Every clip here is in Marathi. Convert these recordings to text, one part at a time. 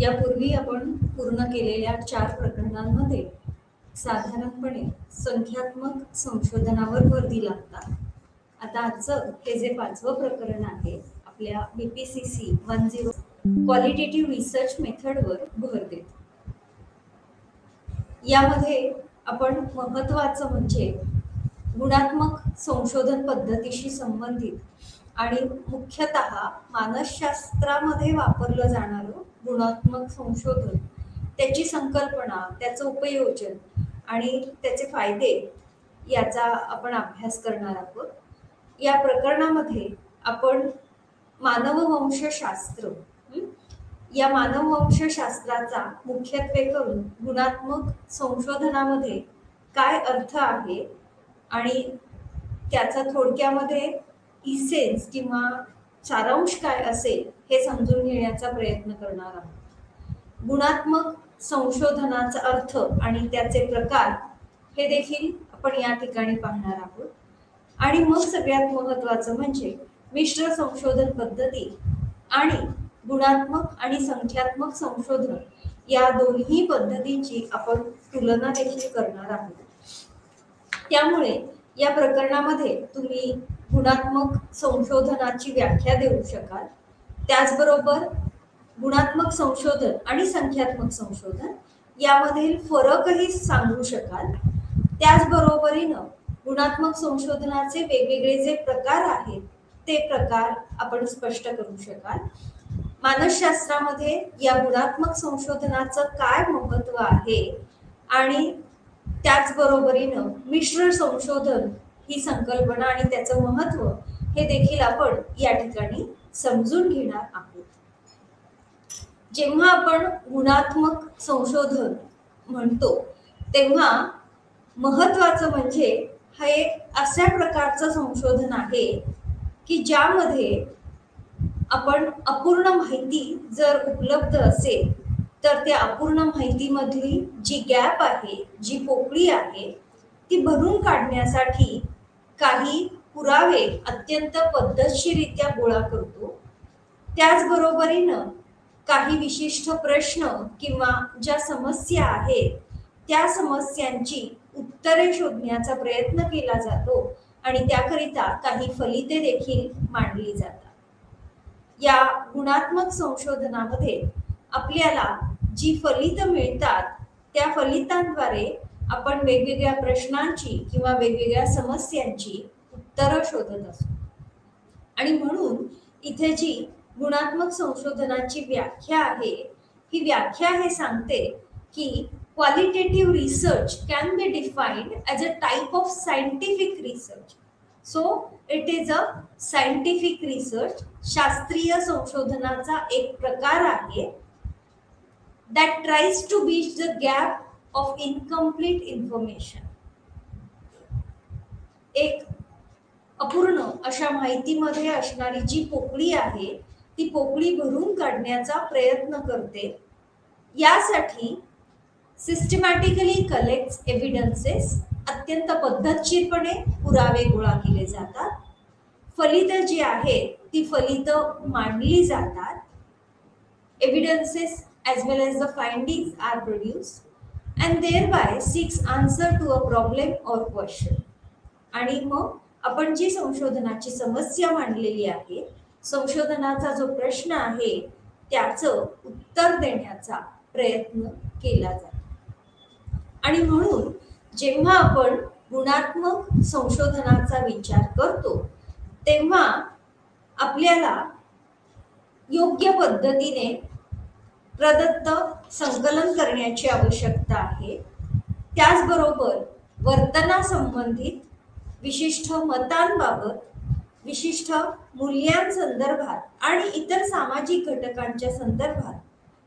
यापूर्वी आपण पूर्ण केलेल्या 4 प्रकरणांमध्ये साधारणपणे संख्यात्मक संशोधनावर भर दिला होता. आता आजचं हे जे 5वं प्रकरण आहे आपल्या BPCC 10 क्वालिटेटिव्ह रिसर्च मेथडवर भर देत. यामध्ये आपण महत्त्वाचं म्हणजे गुणात्मक संशोधन पद्धतीशी संबंधित आणि मुख्यतः मानसशास्त्रामध्ये वापरलं जाणारं गुणात्मक संशोधन, त्याची संकल्पना, त्याचं उपयोजन आणि त्याचे फायदे याचा आपण अभ्यास करणार आहोत. या प्रकरणामध्ये आपण मानववंशशास्त्र या मानववंशशास्त्राचा मुख्यत्वे करून गुणात्मक संशोधनामध्ये काय अर्थ आहे आणि त्याचा थोडक्यामध्ये इसेन्स किंवा सारांश काय असेल हे समजून घेण्याचा प्रयत्न करणार आहोत. गुणात्मक संशोधनाचा अर्थ आणि त्याचे प्रकार हे देखील आपण या ठिकाणी पाहणार आहोत. आणि मग सगळ्यात महत्त्वाचं म्हणजे मिश्र संशोधन पद्धती आणि गुणात्मक आणि संख्यात्मक संशोधन या दोन्ही पद्धतींची आपण तुलना देखील करणार आहोत. त्यामुळे या प्रकरणामध्ये तुम्ही गुणात्मक संशोधनाची व्याख्या देऊ शकाल, त्याचबरोबर गुणात्मक संशोधन आणि संख्यात्मक संशोधन यामधील फरकही सांगू शकाल. त्याचबरोबरीनं गुणात्मक संशोधनाचे वेगवेगळे जे प्रकार आहेत ते प्रकार आपण स्पष्ट करू शकाल. मानसशास्त्रामध्ये या गुणात्मक संशोधनाचं काय महत्त्व आहे आणि त्याचबरोबरीनं मिश्र संशोधन ही संकल्पना आणि त्याचं महत्त्व हे देखील आपण या ठिकाणी समजून घेणार आहोत. जेव्हा आपण गुणात्मक संशोधन म्हणतो तेव्हा महत्त्वाचं म्हणजे हे अशा प्रकारचं संशोधन आहे की ज्यामध्ये आपण अपूर्ण माहिती जर उपलब्ध असेल तर त्या अपूर्ण माहितीमधली जी गॅप आहे, जी पोकळी आहे, ती भरून काढण्यासाठी काही पुरावे अत्यंत पद्धतशीररित्या गोळा करतो. त्याचबरोबरीनं काही विशिष्ट प्रश्न किंवा ज्या समस्या आहेत त्या समस्यांची उत्तरे शोधण्याचा प्रयत्न केला जातो आणि त्याकरिता काही फलिते देखील मांडली जातात. या गुणात्मक संशोधनामध्ये आपल्याला जी फलितं मिळतात त्या फलितांद्वारे आपण वेगवेगळ्या प्रश्नांची किंवा वेगवेगळ्या समस्यांची उत्तरं शोधत असतो. आणि म्हणून इथे जी गुणात्मक संशोधनाची व्याख्या आहे, ही व्याख्या हे सांगते की qualitative research can be defined as a type of scientific research. So it is a scientific research, शास्त्रीय संशोधनाचा एक प्रकार आहे that tries to bridge the gap of incomplete information. एक अपूर्ण अशा माहितीमध्ये असणारी जी पोकळी आहे ती पोकळी भरून काढण्याचा प्रयत्न करते. यासाठी सिस्टमॅटिकली कलेक्ट्स एव्हिडन्सेस, अत्यंत पद्धतशीरपणे पुरावे गोळा केले जातात. फलितं जी आहेत ती फलितं मांडली जातात. Evidences as well as the findings are produced and thereby seeks answer to a problem or question. आणि मग आपण जी संशोधनाची समस्या मांडलेली आहे, संशोधनाचा जो प्रश्न आहे त्याचं उत्तर देण्याचा प्रयत्न केला जातो. आणि म्हणून जेव्हा आपण गुणात्मक संशोधनाचा विचार करतो तेव्हा आपल्याला योग्य पद्धतीने प्रदत्त संकलन करण्याची आवश्यकता आहे. त्याचबरोबर वर्तनासंबंधित विशिष्ट मतांबाबत, विशिष्ट मूल्यांसंदर्भात आणि इतर सामाजिक घटकांच्या संदर्भात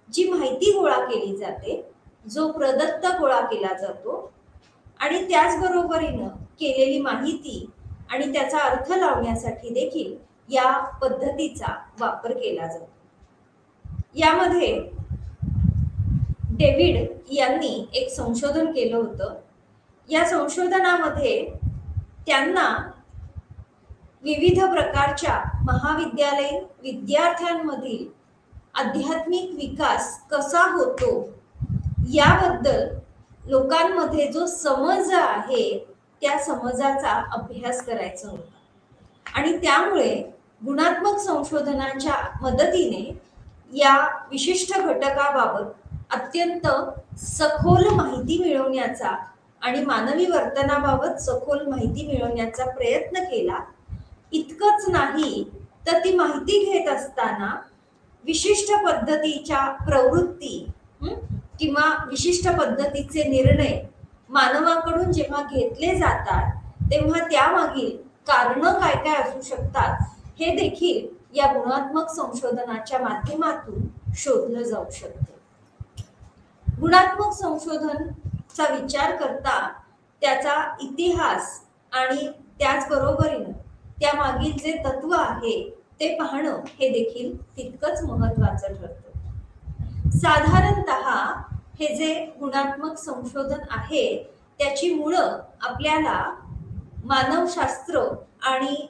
जी माहिती गोळा केली जाते, जो प्रदत्त गोळा केला जातो आणि त्याचबरोबरीनं केलेली माहिती आणि त्याचा अर्थ लावण्यासाठी देखील या पद्धतीचा वापर केला जातो. यामध्ये डेव्हिड यांनी एक संशोधन केलं होतं. या संशोधनामध्ये त्यांना विविध प्रकारच्या महाविद्यालयीन विद्यार्थ्यांमधील आध्यात्मिक विकास कसा होतो याबद्दल लोकांमध्ये जो समज आहे त्या समजाचा अभ्यास करायचा होता आणि त्यामुळे गुणात्मक संशोधनाच्या मदतीने या विशिष्ट घटकाबाबत अत्यंत सखोल माहिती मिळवण्याचा आणि मानवी वर्तनाबाबत सखोल माहिती मिळवण्याचा प्रयत्न केला. इतकंच नाही तर ती माहिती घेत असताना विशिष्ट पद्धतीच्या प्रवृत्ती किंवा विशिष्ट पद्धतीचे निर्णय मानवाकडून जेव्हा घेतले जातात तेव्हा त्यामागील कारणं काय काय असू शकतात हे देखील या गुणात्मक संशोधनाच्या माध्यमातून शोधलं जाऊ शकतं. गुणात्मक संशोधनचा विचार करता त्याचा इतिहास आणि त्याचबरोबरीनं त्यामागील जे तत्व आहे ते पाहणं हे देखील तितकंच महत्वाचं ठरतं. साधारणतः हे जे गुणात्मक संशोधन आहे त्याची मुळं आपल्याला मानवशास्त्र आणि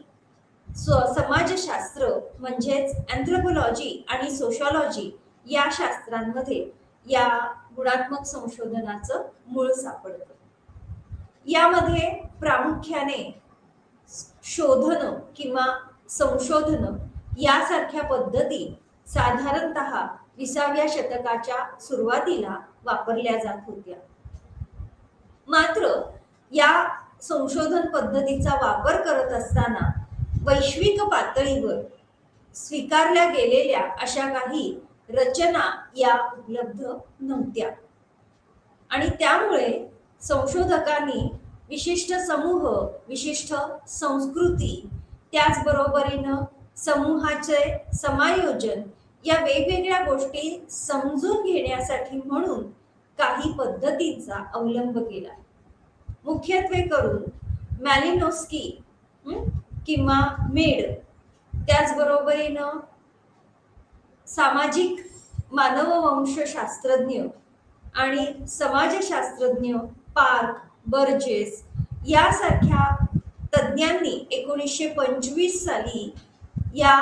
समाजशास्त्र म्हणजेच अँथ्रोपोलॉजी आणि सोशॉलॉजी या शास्त्रांमध्ये या गुणात्मक संशोधनाचं मूळ सापडतं. यामध्ये प्रामुख्याने शोधन किंवा संशोधन यासारख्या पद्धती साधारणतः 20व्या शतकाच्या सुरुवातीला वापरल्या जात होत्या. मात्र या संशोधन पद्धतीचा वापर करत असताना वैश्विक पातळीवर स्वीकारल्या गेलेल्या अशा काही रचना या उपलब्ध नव्हत्या आणि त्यामुळे संशोधकांनी विशिष्ट समूह, विशिष्ट संस्कृती, त्याचबरोबरीनं समूहाचे समायोजन या वेगवेगळ्या गोष्टी समजून घेण्यासाठी म्हणून काही पद्धतींचा अवलंब केला. मुख्यत्वे करून मॅलिनोस्की किंवा मेड, त्याचबरोबरीनं सामाजिक मानववंशशास्त्रज्ञ आणि समाजशास्त्रज्ञ पार्क, बर्जेस यासारख्या तज्ज्ञांनी 1925 साली या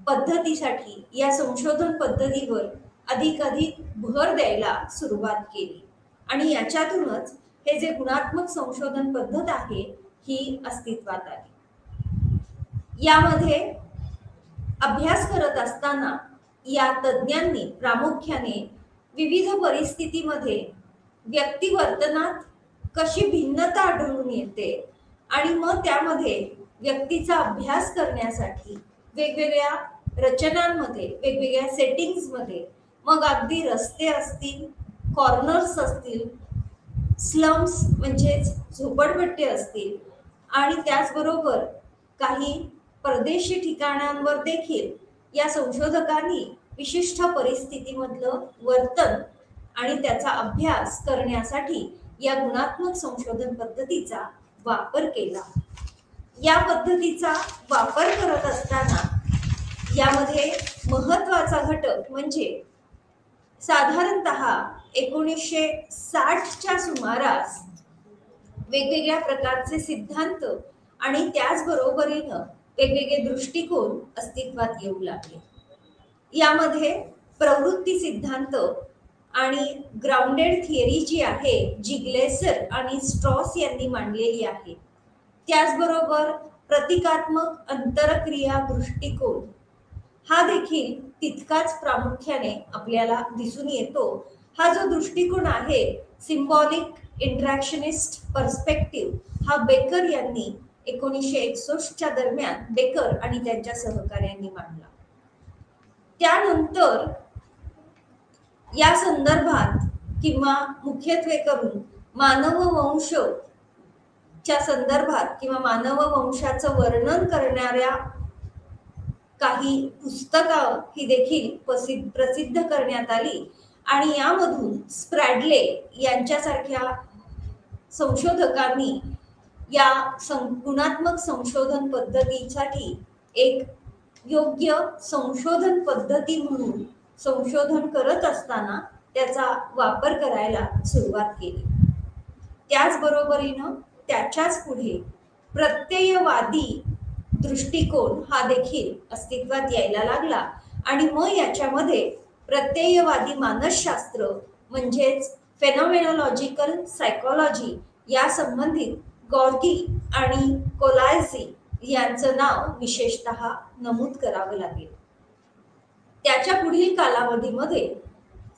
पद्धतीसाठी, या संशोधन पद्धतीवर अधिकाधिक भर द्यायला सुरुवात केली आणि याच्यातूनच हे जे गुणात्मक संशोधन पद्धत आहे ही अस्तित्वात आली. यामध्ये अभ्यास करत असताना या तज्ज्ञांनी प्रामुख्याने विविध परिस्थितीमध्ये व्यक्तिवर्तनात कशी भिन्नता आढळून येते आणि मग त्यामध्ये व्यक्तीचा अभ्यास करण्यासाठी वेगवेगळ्या रचनांमध्ये, वेगवेगळ्या सेटिंग्समध्ये, मग अगदी रस्ते असतील, कॉर्नर्स असतील, स्लम्स म्हणजेच झोपडपट्टी असतील आणि त्याचबरोबर काही परदेशी ठिकाणांवर देखील या संशोधकांनी विशिष्ट परिस्थितीमधलं वर्तन आणि त्याचा अभ्यास करण्यासाठी या गुणात्मक संशोधन पद्धतीचा वापर केला. या पद्धतीचा वापर करत असताना यामध्ये महत्वाचा घटक म्हणजे साधारणतः 1960च्या सुमारास वेगवेगळ्या प्रकारचे सिद्धांत आणि त्याचबरोबरीनं वेगवेगळे दृष्टिकोन अस्तित्वात येऊ लागले. यामध्ये प्रवृत्ती सिद्धांत आणि ग्राउंडेड थिअरी जी आहे, जी ग्लेसर आणि स्ट्रॉस यांनी मांडलेली आहे, त्याचबरोबर प्रतिकात्मक अंतरक्रिया दृष्टिकोन हा देखील तितकाच प्रामुख्याने आपल्याला दिसून येतो. हा जो दृष्टिकोन आहे, सिम्बॉलिक इंटरॅक्शनिस्ट पर्स्पेक्टिव्ह, हा बेकर यांनी 1961च्या दरम्यान बेकर आणि त्यांच्या सहकार्यांनी मांडला. त्यानंतर या संदर्भात किंवा मुख्यत्वे करून मानववंशच्या संदर्भात किंवा मानववंशाचं वर्णन करणाऱ्या काही पुस्तकं ही देखील प्रसिद्ध करण्यात आली आणि यामधून स्प्रॅडले यांच्यासारख्या संशोधकांनी या गुणात्मक संशोधन पद्धतीसाठी एक योग्य संशोधन पद्धती म्हणून संशोधन करत असताना त्याचा वापर करायला सुरुवात केली. त्याचबरोबरीनं त्याच्याच पुढे प्रत्ययवादी दृष्टिकोन हा देखील अस्तित्वात यायला लागला आणि मग याच्यामध्ये प्रत्ययवादी मानसशास्त्र म्हणजेच फेनॉमेनॉलॉजिकल सायकोलॉजी या संबंधित गॉर्गी आणि कोलायझी यांचं नाव विशेषतः नमूद करावं लागेल. त्याच्या पुढील कालावधीमध्ये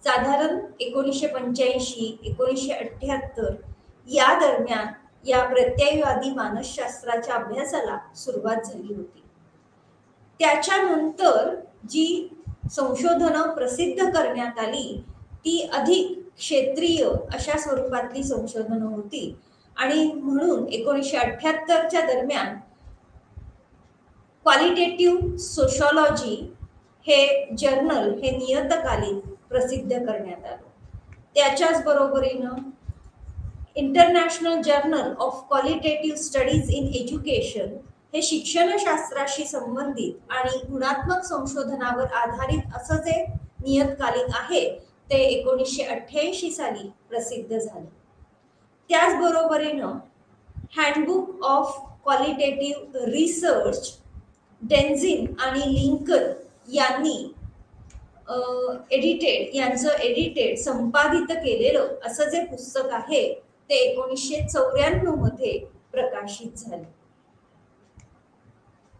साधारण 1985 1978 या दरम्यान या प्रत्ययवादी मानसशास्त्राच्या अभ्यासाला सुरुवात झाली होती. त्याच्यानंतर जी संशोधनं प्रसिद्ध करण्यात आली ती अधिक क्षेत्रीय अशा स्वरूपातली संशोधनं होती आणि म्हणून 1978च्या दरम्यान क्वालिटेटिव्ह सोशॉलॉजी हे जर्नल हे नियतकालिक प्रसिद्ध करण्यात आलं. त्याच्याच बरोबरीनं international journal of qualitative studies in education हे शिक्षणशास्त्राशी संबंधित आणि गुणात्मक संशोधनावर आधारित असं जे नियतकालिक आहे ते 1988 साली प्रसिद्ध झाले. त्याचबरोबरीनं हँडबुक ऑफ क्वालिटेटिव्ह रिसर्च डेन्झिन आणि लिंकन यांनी एडिटेड संपादित केलेलं असं जे पुस्तक आहे ते 1994 मध्ये प्रकाशित झाले.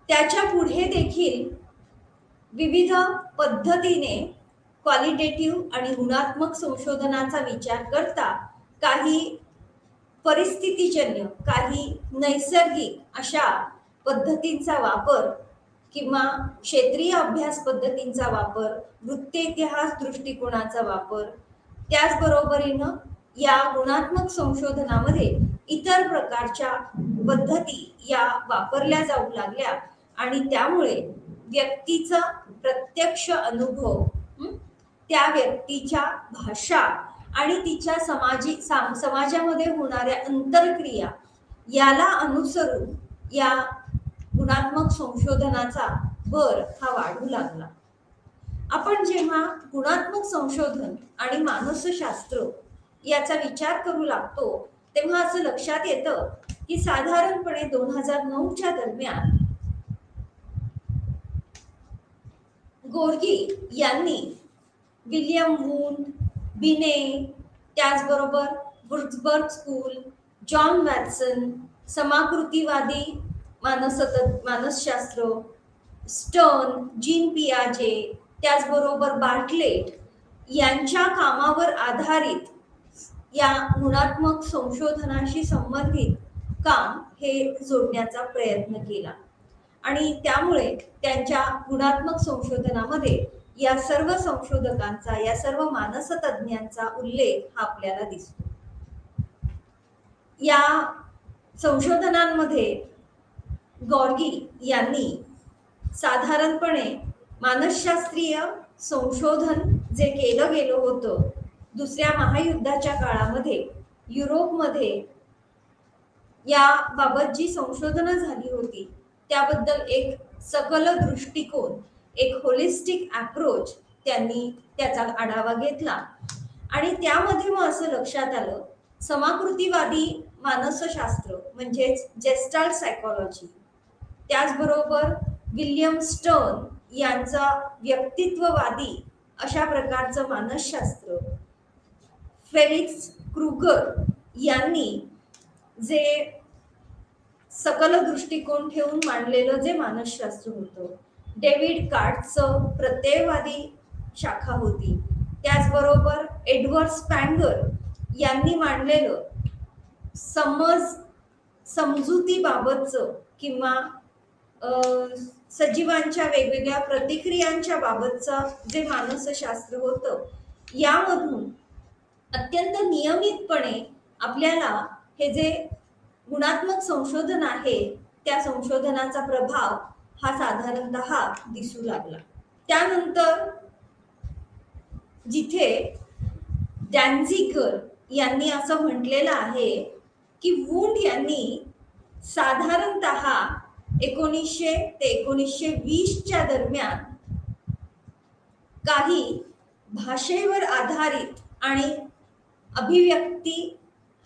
त्याच्या पुढे देखील विविध पद्धतीने क्वालिटेटिव्ह आणि गुणात्मक संशोधनाचा विचार करता काही परिस्थितीजन्य काही नैसर्गिक अशा पद्धतींचा वापर किंवा क्षेत्रीय अभ्यास पद्धतींचा वापर, वृत्त इतिहास दृष्टिकोनाचा वापर, त्याचबरोबरीनं या गुणात्मक संशोधनामध्ये इतर प्रकारच्या पद्धती या वापरल्या जाऊ लागल्या आणि त्यामुळे व्यक्तीचा प्रत्यक्ष अनुभव, त्या व्यक्तीच्या भाषा आणि तिच्या समाजामध्ये होणाऱ्या अंतरक्रिया याला अनुसरून या गुणात्मक संशोधनाचा भर हा वाढू लागला. आपण जेव्हा गुणात्मक संशोधन आणि मानसशास्त्र याचा विचार करू लागतो तेव्हा असं लक्षात येतं की साधारणपणे 2009च्या दरम्यान गोर्गी यांनी विल्यम वुंड, बिने, त्याचबरोबर वुर्झबर्ग स्कूल, जॉन वॅटसन, समाकृतीवादी मानसशास्त्र, स्टर्न, जीन पियाजे, त्याचबरोबर बार्टलेट यांच्या कामावर आधारित या गुणात्मक संशोधनाशी संबंधित काम हे जोडण्याचा प्रयत्न केला आणि त्यामुळे त्यांच्या गुणात्मक संशोधनामध्ये या सर्व संशोधकांचा, या सर्व मानसतज्ञांचा उल्लेख हा आपल्याला दिसतो. या संशोधनांमध्ये गॉर्गी यांनी साधारणपणे मानसशास्त्रीय संशोधन जे केलं गेलं होतं दुसऱ्या महायुद्धाच्या काळामध्ये युरोपमध्ये याबाबत जी संशोधनं झाली होती त्याबद्दल एक सकल दृष्टिकोन, एक होलिस्टिक अप्रोच त्यांनी त्याचा आढावा घेतला आणि त्यामध्ये मग असं लक्षात आलं समाकृतीवादी मानसशास्त्र म्हणजेच जेस्टाल्ट सायकोलॉजी, त्याचबरोबर विल्यम स्टर्न यांचा व्यक्तित्ववादी अशा प्रकारचं मानसशास्त्र, फेलिक्स क्रुगर यांनी जे सकल दृष्टिकोन ठेवून मांडलेलं जे मानसशास्त्र होतं, डेव्हिड कार्टचं प्रत्ययवादी शाखा होती, त्याचबरोबर एडवर्ड स्पॅंगर यांनी मांडलेलं समजुतीबाबतचं किंवा सजीवांच्या वेगवेगळ्या प्रतिक्रियांच्या बाबतचं जे मानसशास्त्र होतं यामधून अत्यंत नियमितपणे आपल्याला हे जे गुणात्मक संशोधन आहे त्या संशोधनाचा प्रभाव हा साधारणतः दिसू लागला. त्यानंतर जिथे डॅन्झिगर यांनी असं म्हटलेलं आहे की वुंड यांनी साधारणतः 1900 ते 1920च्या दरम्यान काही भाषेवर आधारित आणि अभिव्यक्ती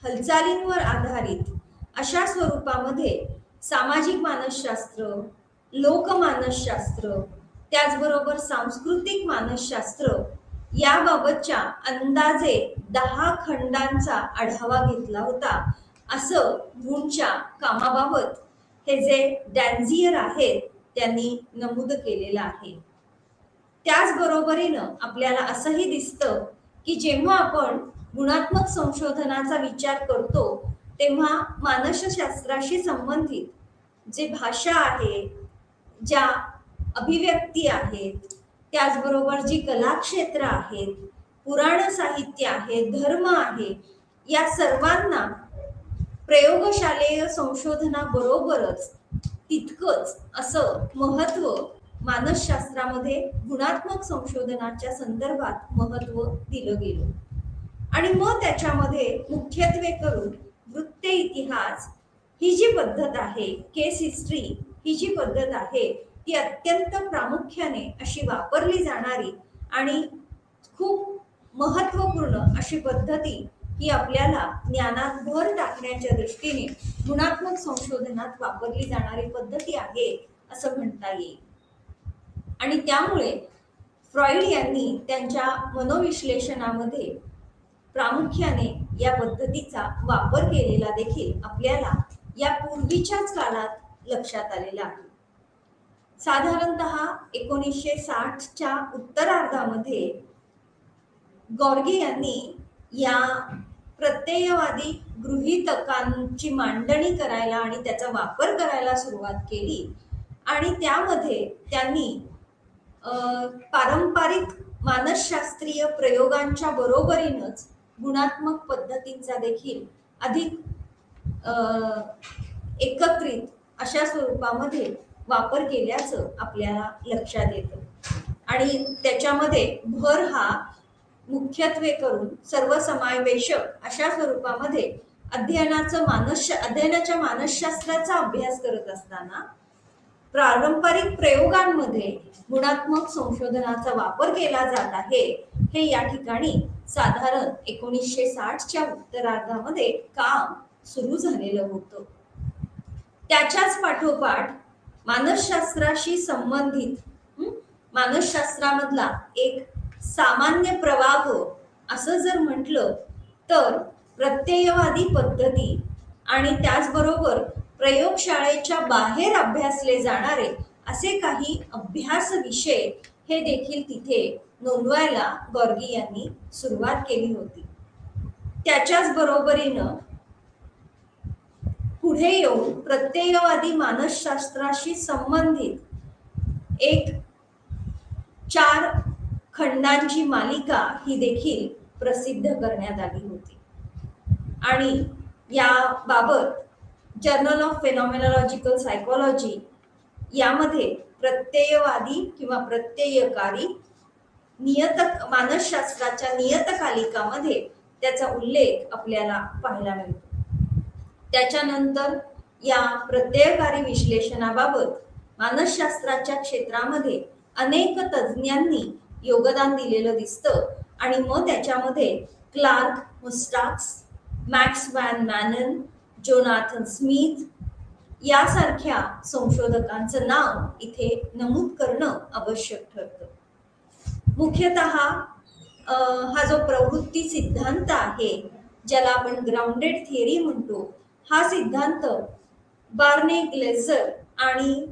हालचालींवर आधारित अशा स्वरूपामध्ये सामाजिक मानसशास्त्र, लोकमानसशास्त्र त्याचबरोबर सांस्कृतिक मानसशास्त्र याबाबतच्या अंदाजे 10 खंडांचा आढावा घेतला होता, असं वूनच्या कामाबाबत हे जे डॅन्झियर आहेत त्यांनी नमूद केलेलं आहे. त्याचबरोबरीनं आपल्याला असंही दिसतं की जेव्हा आपण गुणात्मक संशोधनाचा विचार करतो तेव्हा मानसशास्त्राशी संबंधित जे भाषा आहे, ज्या अभिव्यक्ती आहेत, त्याचबरोबर जी कलाक्षेत्र आहेत, पुराण साहित्य आहे, धर्म आहे, या सर्वांना प्रयोगशालेय संशोधनाबरोबरच तितकंच असं महत्व मानसशास्त्रामध्ये गुणात्मक संशोधनाच्या संदर्भात महत्व दिलं गेलं. आणि मग त्याच्यामध्ये मुख्यत्वे करून वृत्त इतिहास ही जी पद्धत आहे, केस हिस्ट्री ही जी पद्धत आहे, ती अत्यंत प्रामुख्याने अशी वापरली जाणारी आणि खूप महत्वपूर्ण अशी पद्धती ही आपल्याला ज्ञानात भर टाकण्याच्या दृष्टीने गुणात्मक संशोधनात वापरली जाणारी पद्धती आहे असं म्हणता येईल. आणि त्यामुळे फ्रॉइड यांनी त्यांच्या मनोविश्लेषणामध्ये प्रामुख्याने या पद्धतीचा वापर केलेला देखील आपल्याला या पूर्वीच्याच काळात लक्षात आलेला आहे. साधारणतः 1960च्या उत्तरार्धामध्ये गॉर्गी यांनी या प्रत्ययवादी गृहीतकांची मांडणी करायला आणि त्याचा वापर करायला सुरुवात केली. आणि त्यामध्ये त्यांनी पारंपरिक मानसशास्त्रीय प्रयोगांच्या बरोबरीनंच गुणात्मक पद्धतींचा देखील अधिक एकत्रित अशा स्वरूपामध्ये वापर केल्याचं आपल्याला लक्षात येतं. आणि त्याच्यामध्ये भर हा मुख्यत्वे करून सर्वसमावेशक अशा स्वरूपामध्ये अध्ययनाच्या मानसशास्त्राचा अभ्यास करत असताना पारंपरिक प्रयोगांमध्ये गुणात्मक संशोधनाचा वापर केला जात आहे, हे या ठिकाणी साधारण 1960च्या उत्तरार्धामध्ये काम सुरू झालेलं होतं. त्याच्याच पाठोपाठ मानसशास्त्राशी संबंधित मानसशास्त्रामधला एक सामान्य प्रवाह असं जर म्हटलं तर प्रत्ययवादी पद्धती आणि त्याचबरोबर प्रयोगशाळेच्या बाहेर अभ्यासले जाणारे असे काही अभ्यास विषय हे देखील तिथे नोंदवायला गॉर्गी यांनी सुरुवात केली होती. त्याच्याच बरोबरीनं पुढे येऊन प्रत्ययवादी मानसशास्त्राशी संबंधित एक 4 खंडांची मालिका ही देखील प्रसिद्ध करण्यात आली होती. आणि याबाबत जर्नल ऑफ फेनॉमेनॉलॉजिकल सायकोलॉजी यामध्ये प्रत्ययवादी किंवा प्रत्ययकारी मानसशास्त्राच्या नियतकालिकामध्ये त्याचा उल्लेख आपल्याला पाहायला मिळतो. त्याच्यानंतर या प्रत्ययकारी विश्लेषणाबाबत मानसशास्त्राच्या क्षेत्रामध्ये अनेक तज्ज्ञांनी योगदान दिलेलं दिसतं. आणि मग त्याच्यामध्ये Clark Moustakas, Max van Manen, Jonathan Smith यासारख्या संशोधकांचं नाव इथे नमूद करणं आवश्यक ठरतं. मुख्यतः हा जो प्रवृत्ती सिद्धांत आहे, ज्याला आपण ग्राउंडेड थिअरी म्हणतो, हा सिद्धांत बार्ने ग्लेझर आणि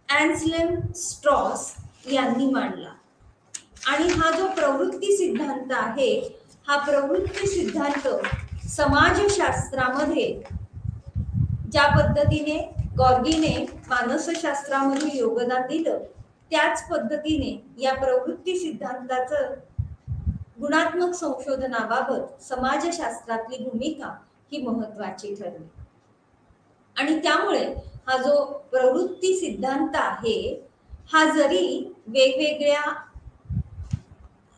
ॲन्सलेम स्ट्रॉस यांनी मांडला. आणि हा जो प्रवृत्ती सिद्धांत आहे, हा प्रवृत्ती सिद्धांत समाजशास्त्रामध्ये ज्या पद्धतीने गॉर्गीने मानसशास्त्रामध्ये योगदान दिलं, त्याच पद्धतीने या प्रवृत्ती सिद्धांताचं गुणात्मक संशोधनाबाबत समाजशास्त्रातली भूमिका ही महत्वाची ठरली. आणि त्यामुळे हा जो प्रवृत्ती सिद्धांत आहे, हा जरी वेगवेगळ्या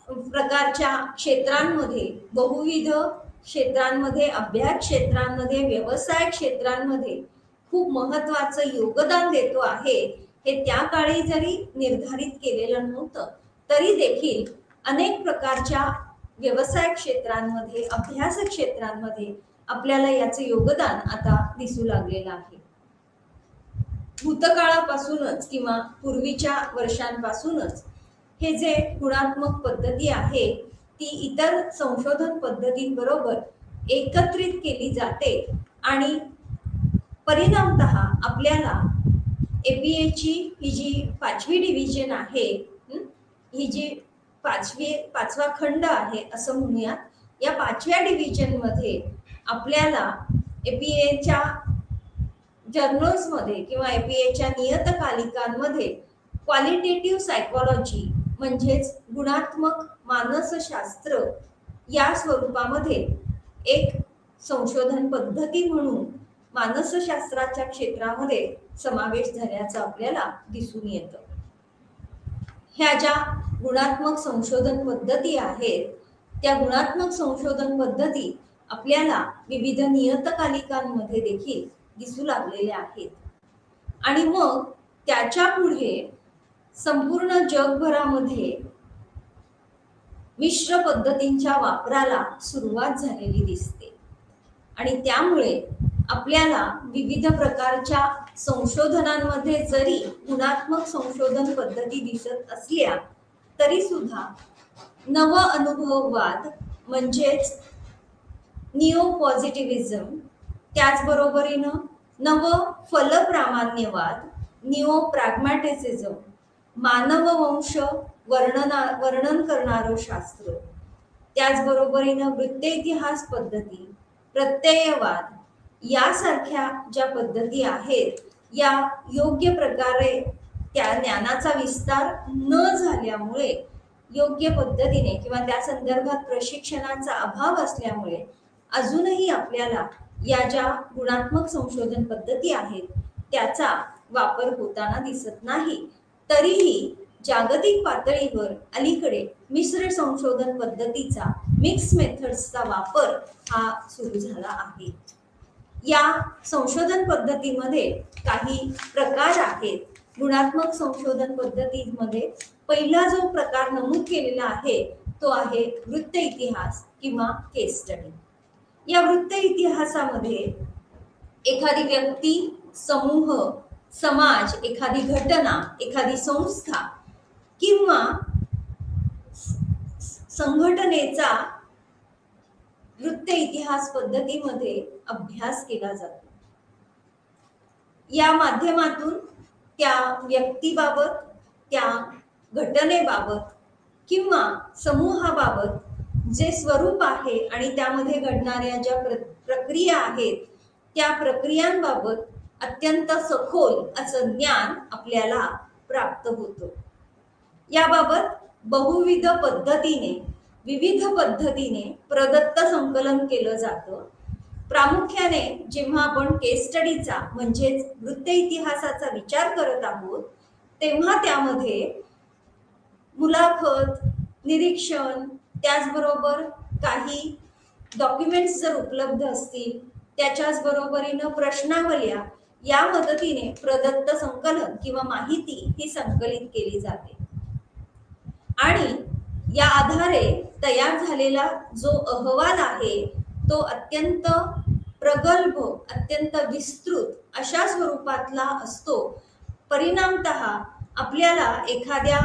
प्रकारच्या क्षेत्रांमध्ये, बहुविध क्षेत्रांमध्ये, अभ्यास क्षेत्रांमध्ये, व्यवसाय क्षेत्रांमध्ये खूप महत्वाचं योगदान देतो आहे, हे त्या काळी जरी निर्धारित केलेलं नव्हतं तरी देखील अनेक प्रकारच्या व्यवसाय क्षेत्रांमध्ये, अभ्यास क्षेत्रांमध्ये आपल्याला याचे योगदान आता दिसू लागलेलं आहे. भूतकाळापासूनच किंवा पूर्वीच्या वर्षांपासूनच हे जे गुणात्मक पद्धती आहे ती इतर संशोधन पद्धतींबरोबर एकत्रित केली जाते आणि परिणामतः आपल्याला एपीएची ही जी 5वी डिव्हिजन आहे, ही जी पाचवा खंड आहे असं म्हणूया, या 5व्या डिव्हिजन मध्ये आपल्याला एपीएच्या जर्नल्समध्ये किंवा एपीएच्या नियतकालिकांमध्ये क्वालिटेटिव्ह सायकोलॉजी म्हणजेच गुणात्मक मानसशास्त्र या स्वरूपामध्ये एक संशोधन पद्धती म्हणून मानसशास्त्राच्या क्षेत्रामध्ये समावेश झाल्याचं आपल्याला दिसून येतं. ह्या ज्या गुणात्मक संशोधन पद्धती आहेत त्या गुणात्मक संशोधन पद्धती आपल्याला विविध नियतकालिकांमध्ये देखील दिसू लागलेल्या आहेत आणि मग त्याच्या पुढे संपूर्ण जगभरामध्ये मिश्र पद्धतींच्या वापराला सुरुवात झालेली दिसते आणि त्यामुळे आपल्याला विविध प्रकारच्या संशोधनांमध्ये जरी गुणात्मक संशोधन पद्धती दिसत असल्या तरी सुद्धा नव अनुभववाद म्हणजेच निओ पॉझिटिव्हिझम, त्याचबरोबरीनं नव फलप्रामाण्यवाद, निओ प्रॅग्मॅटिसिझम, मानववंश वर्णन करणारं शास्त्र, त्याचबरोबरीनं वृत्त इतिहास पद्धती, प्रत्ययवाद यासारख्या ज्या पद्धती आहेत या योग्य प्रकारे त्या ज्ञानाचा विस्तार न झाल्यामुळे, योग्य पद्धतीने किंवा त्या संदर्भात प्रशिक्षणाचा अभाव असल्यामुळे अजूनही आपल्याला या ज्या गुणात्मक संशोधन पद्धती आहेत त्याचा वापर होताना दिसत नाही. तरीही जागतिक पातळीवर अलीकडे मिश्र संशोधन पद्धतीचा, मिक्स मेथड्सचा वापर हा सुरू झाला आहे. या संशोधन पद्धतीमध्ये काही प्रकार आहेत. गुणात्मक संशोधन पद्धतीमध्ये पहिला जो प्रकार नमूद केलेला आहे तो आहे वृत्त इतिहास किंवा केस स्टडी. या वृत्त इतिहासामध्ये एखादी व्यक्ती, समूह, समाज, एखादी घटना, एखादी संस्था किंवा संघटनेचा वृत्त इतिहास पद्धतीमध्ये अभ्यास केला जातो. या माध्यमातून त्या व्यक्तीबाबत, त्या घटनेबाबत किंवा समूहाबाबत जे स्वरूप आहे आणि त्यामध्ये घडणाऱ्या ज्या प्रक्रिया आहेत त्या प्रक्रियांबाबत अत्यंत सखोल असं ज्ञान आपल्याला प्राप्त होतं. याबाबत बहुविध पद्धतीने, विविध पद्धतीने प्रदत्त संकलन केलं जातं. प्रामुख्याने जेव्हा आपण केस स्टडीचा म्हणजेच वृत्त इतिहासाचा विचार करत आहोत तेव्हा त्यामध्ये मुलाखत, निरीक्षण, त्याचबरोबर काही डॉक्युमेंट्स जर उपलब्ध असतील त्याच्याच बरोबरीनं प्रश्नावल्या या मदतीने प्रदत्त संकलन किंवा माहिती ही संकलित केली जाते आणि या आधारे तयार झालेला जो अहवाल आहे तो अत्यंत प्रगल्भ, अत्यंत विस्तृत अशा स्वरूपातला असतो. परिणामतः आपल्याला एखाद्या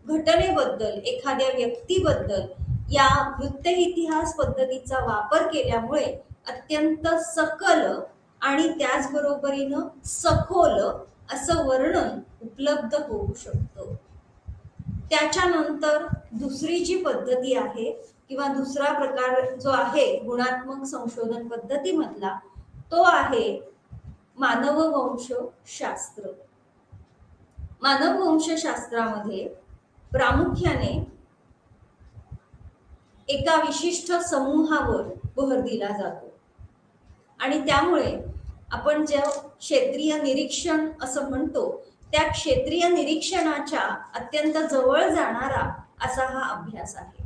घटनेबद्दल, एखाद्या व्यक्तीबद्दल या वृत्त इतिहास पद्धतीचा वापर केल्यामुळे अत्यंत सकल आणि त्याचबरोबरीनं सखोल असं वर्णन उपलब्ध होऊ शकतं. त्याच्यानंतर दुसरी जी पद्धती आहे किंवा दुसरा प्रकार जो आहे गुणात्मक संशोधन पद्धतीमधला तो आहे मानववंशशास्त्र. मानववंशशास्त्रामध्ये प्रामुख्याने एका विशिष्ट समूहावर भर दिला जातो आणि त्यामुळे आपण जे क्षेत्रीय निरीक्षण असं म्हणतो त्या क्षेत्रीय निरीक्षणाच्या अत्यंत जवळ जाणारा असा हा अभ्यास आहे.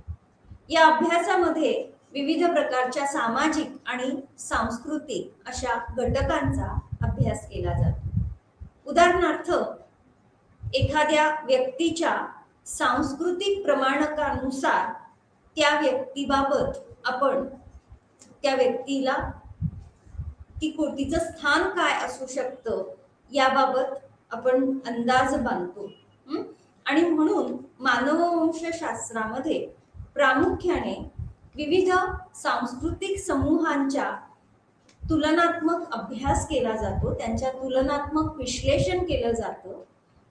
या अभ्यासामध्ये विविध प्रकारच्या सामाजिक आणि सांस्कृतिक अशा घटकांचा अभ्यास केला जातो. उदाहरणार्थ एखाद्या व्यक्तीच्या सांस्कृतिक प्रमाणकानुसार त्या व्यक्तीबाबत आपण त्या व्यक्तीला तिचं स्थान काय असू शकतं याबाबत आपण अंदाज बांधतो. आणि म्हणून मानववंशशास्त्रामध्ये प्रामुख्याने विविध सांस्कृतिक समूहांच्या तुलनात्मक अभ्यास केला जातो, त्यांच्या तुलनात्मक विश्लेषण केलं जातं.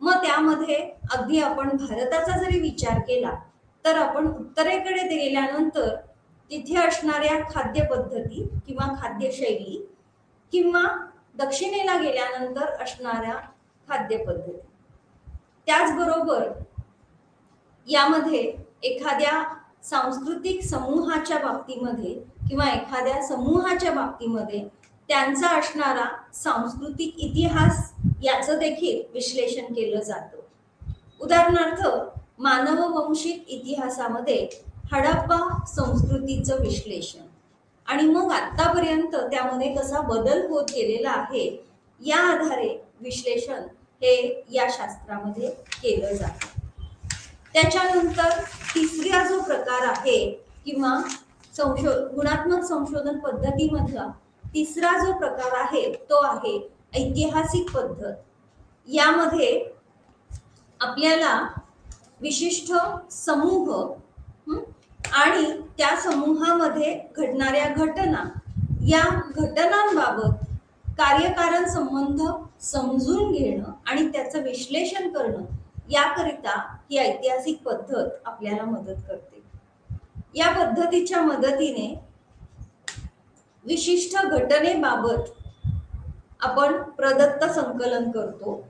मग त्यामध्ये अगदी आपण भारताचा जरी विचार केला तर आपण उत्तरेकडे गेल्यानंतर तिथे असणाऱ्या खाद्यपद्धती किंवा खाद्यशैली किंवा दक्षिणेला गेल्यानंतर असणाऱ्या खाद्यपद्धती, त्याचबरोबर यामध्ये एखाद्या सांस्कृतिक समूहाच्या बाबतीमध्ये किंवा एखाद्या समूहाच्या बाबतीमध्ये त्यांचा असणारा सांस्कृतिक इतिहास याचं देखील विश्लेषण केलं जातं. उदाहरणार्थ मानववंशिक इतिहासामध्ये हडप्पा संस्कृतीचं विश्लेषण आणि मग आतापर्यंत त्यामध्ये कसा बदल होत गेलेला आहे या आधारे विश्लेषण हे या शास्त्रामध्ये केलं जातं. त्याच्यानंतर तिसरा जो प्रकार आहे किंवा गुणात्मक संशोधन पद्धतीमधला तिसरा जो प्रकार आहे तो आहे ऐतिहासिक पद्धत. यामध्ये आपल्याला विशिष्ट समूह आणि त्या समूहामध्ये घडणाऱ्या घटना, या घटनांबाबत कार्यकारण संबंध समजून घेणं आणि त्याचं विश्लेषण करणं याकरिता ही ऐतिहासिक पद्धत आपल्याला मदत करते. या पद्धतीच्या मदतीने विशिष्ट घटनेबाबत आपण प्रदत्त संकलन करतो.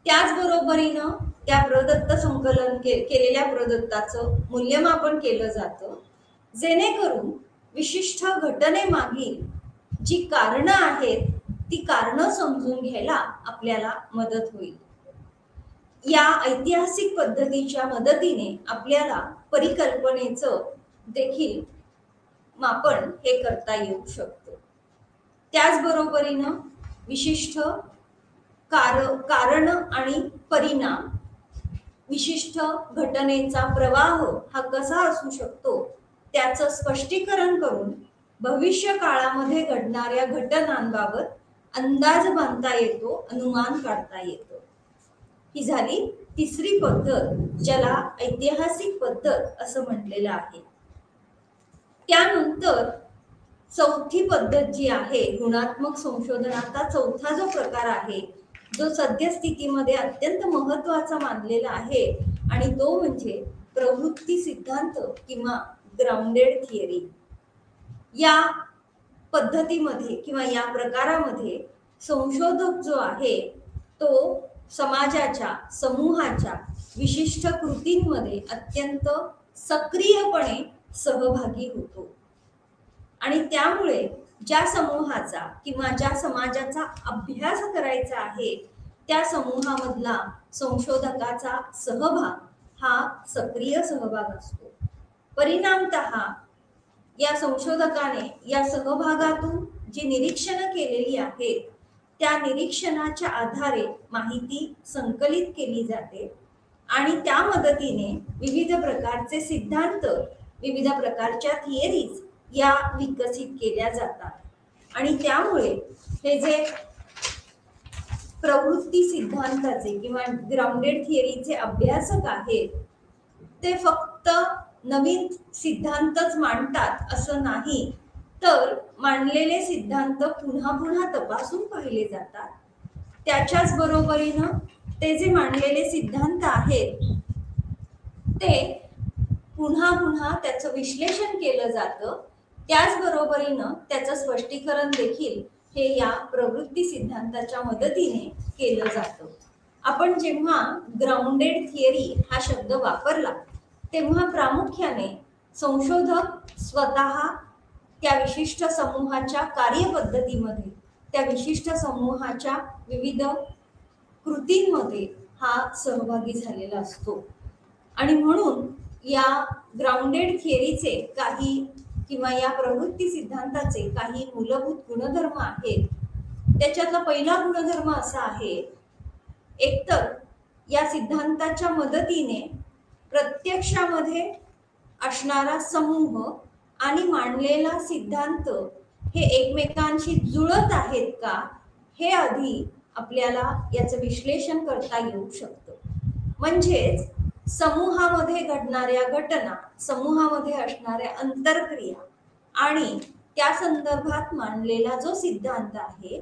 त्याचबरोबरीनं त्या प्रदत्त संकलन केलेल्या प्रदत्ताचं मूल्यमापन केलं जातं, जेणेकरून विशिष्ट घटनेमागील जी कारणं आहेत ती कारणं समजून घ्यायला आपल्याला मदत होईल. या ऐतिहासिक पद्धतीच्या मदतीने आपल्याला परिकल्पनेचं देखील मापन हे करता येऊ शकतं. त्याचबरोबरीनं विशिष्ट कारण आणि परिणाम, विशिष्ट घटनेचा प्रवाह हा कसा असू शकतो त्याचं स्पष्टीकरण करून भविष्य काळामध्ये घडणाऱ्या घटनांबाबत अंदाज बांधता येतो, अनुमान काढता येतं. ही झाली तिसरी पद्धत, ज्याला ऐतिहासिक पद्धत असं म्हटलेलं आहे. त्यानंतर चौथी पद्धत जी आहे गुणात्मक संशोधनाचा चौथा जो प्रकार आहे, जो सद्यस्थितीमध्ये अत्यंत महत्वाचा मानलेला आहे, आणि तो म्हणजे प्रवृत्ती सिद्धांत किंवा ग्राउंडेड थिअरी. या पद्धतीमध्ये किंवा या प्रकारामध्ये संशोधक जो आहे तो समाजाच्या, समूहाच्या विशिष्ट कृतींमध्ये अत्यंत सक्रियपणे सहभागी होतो आणि त्यामुळे ज्या समूहाचा किंवा ज्या समाजाचा अभ्यास करायचा आहे त्या समूहामधला संशोधकाचा सहभाग हा सक्रिय सहभाग असतो. परिणामतः या संशोधकाने या सहभागातून जी निरीक्षणं केलेली आहेत त्या निरीक्षणाच्या आधारे माहिती संकलित केली जाते आणि त्या मदतीने विविध प्रकारचे सिद्धांत, विविध प्रकारच्या थिअरीज या विकसित केल्या जातात आणि त्यामुळे हे जे प्रवृत्ती सिद्धांताचे किंवा ग्राउंडेड थिअरीचे अभ्यासक आहेत ते फक्त नवीन सिद्धांतच मांडतात असं नाही, तर मांडलेले सिद्धांत पुन्हा पुन्हा तपासून पाहिले जातात. त्याच्याच बरोबरीनं ते जे मांडलेले सिद्धांत आहेत ते पुन्हा पुन्हा त्याचं विश्लेषण केलं जातं. त्याचबरोबरीनं त्याचं स्पष्टीकरण देखील हे या प्रवृत्ती सिद्धांताच्या मदतीने केलं जातं. आपण जेव्हा ग्राउंडेड थिअरी हा शब्द वापरला तेव्हा प्रामुख्याने संशोधक स्वतः त्या विशिष्ट समूहाच्या कार्यपद्धतीमध्ये, त्या विशिष्ट समूहाच्या विविध कृतींमध्ये हा सहभागी झालेला असतो आणि म्हणून या ग्राउंडेड थिअरीचे काही किंवा या प्रवृत्ती सिद्धांताचे काही मूलभूत गुणधर्म आहेत. त्याच्यातला पहिला गुणधर्म असा आहे, एकतर या सिद्धांताच्या मदतीने प्रत्यक्षामध्ये असणारा समूह आणि मांडलेला सिद्धांत हे एकमेकांशी जुळत आहेत का हे आधी आपल्याला याचं विश्लेषण करता येऊ शकतं. म्हणजेच समूहामध्ये घडणाऱ्या घटना, समूहामध्ये असणाऱ्या अंतरक्रिया आणि त्या संदर्भात मांडलेला जो सिद्धांत आहे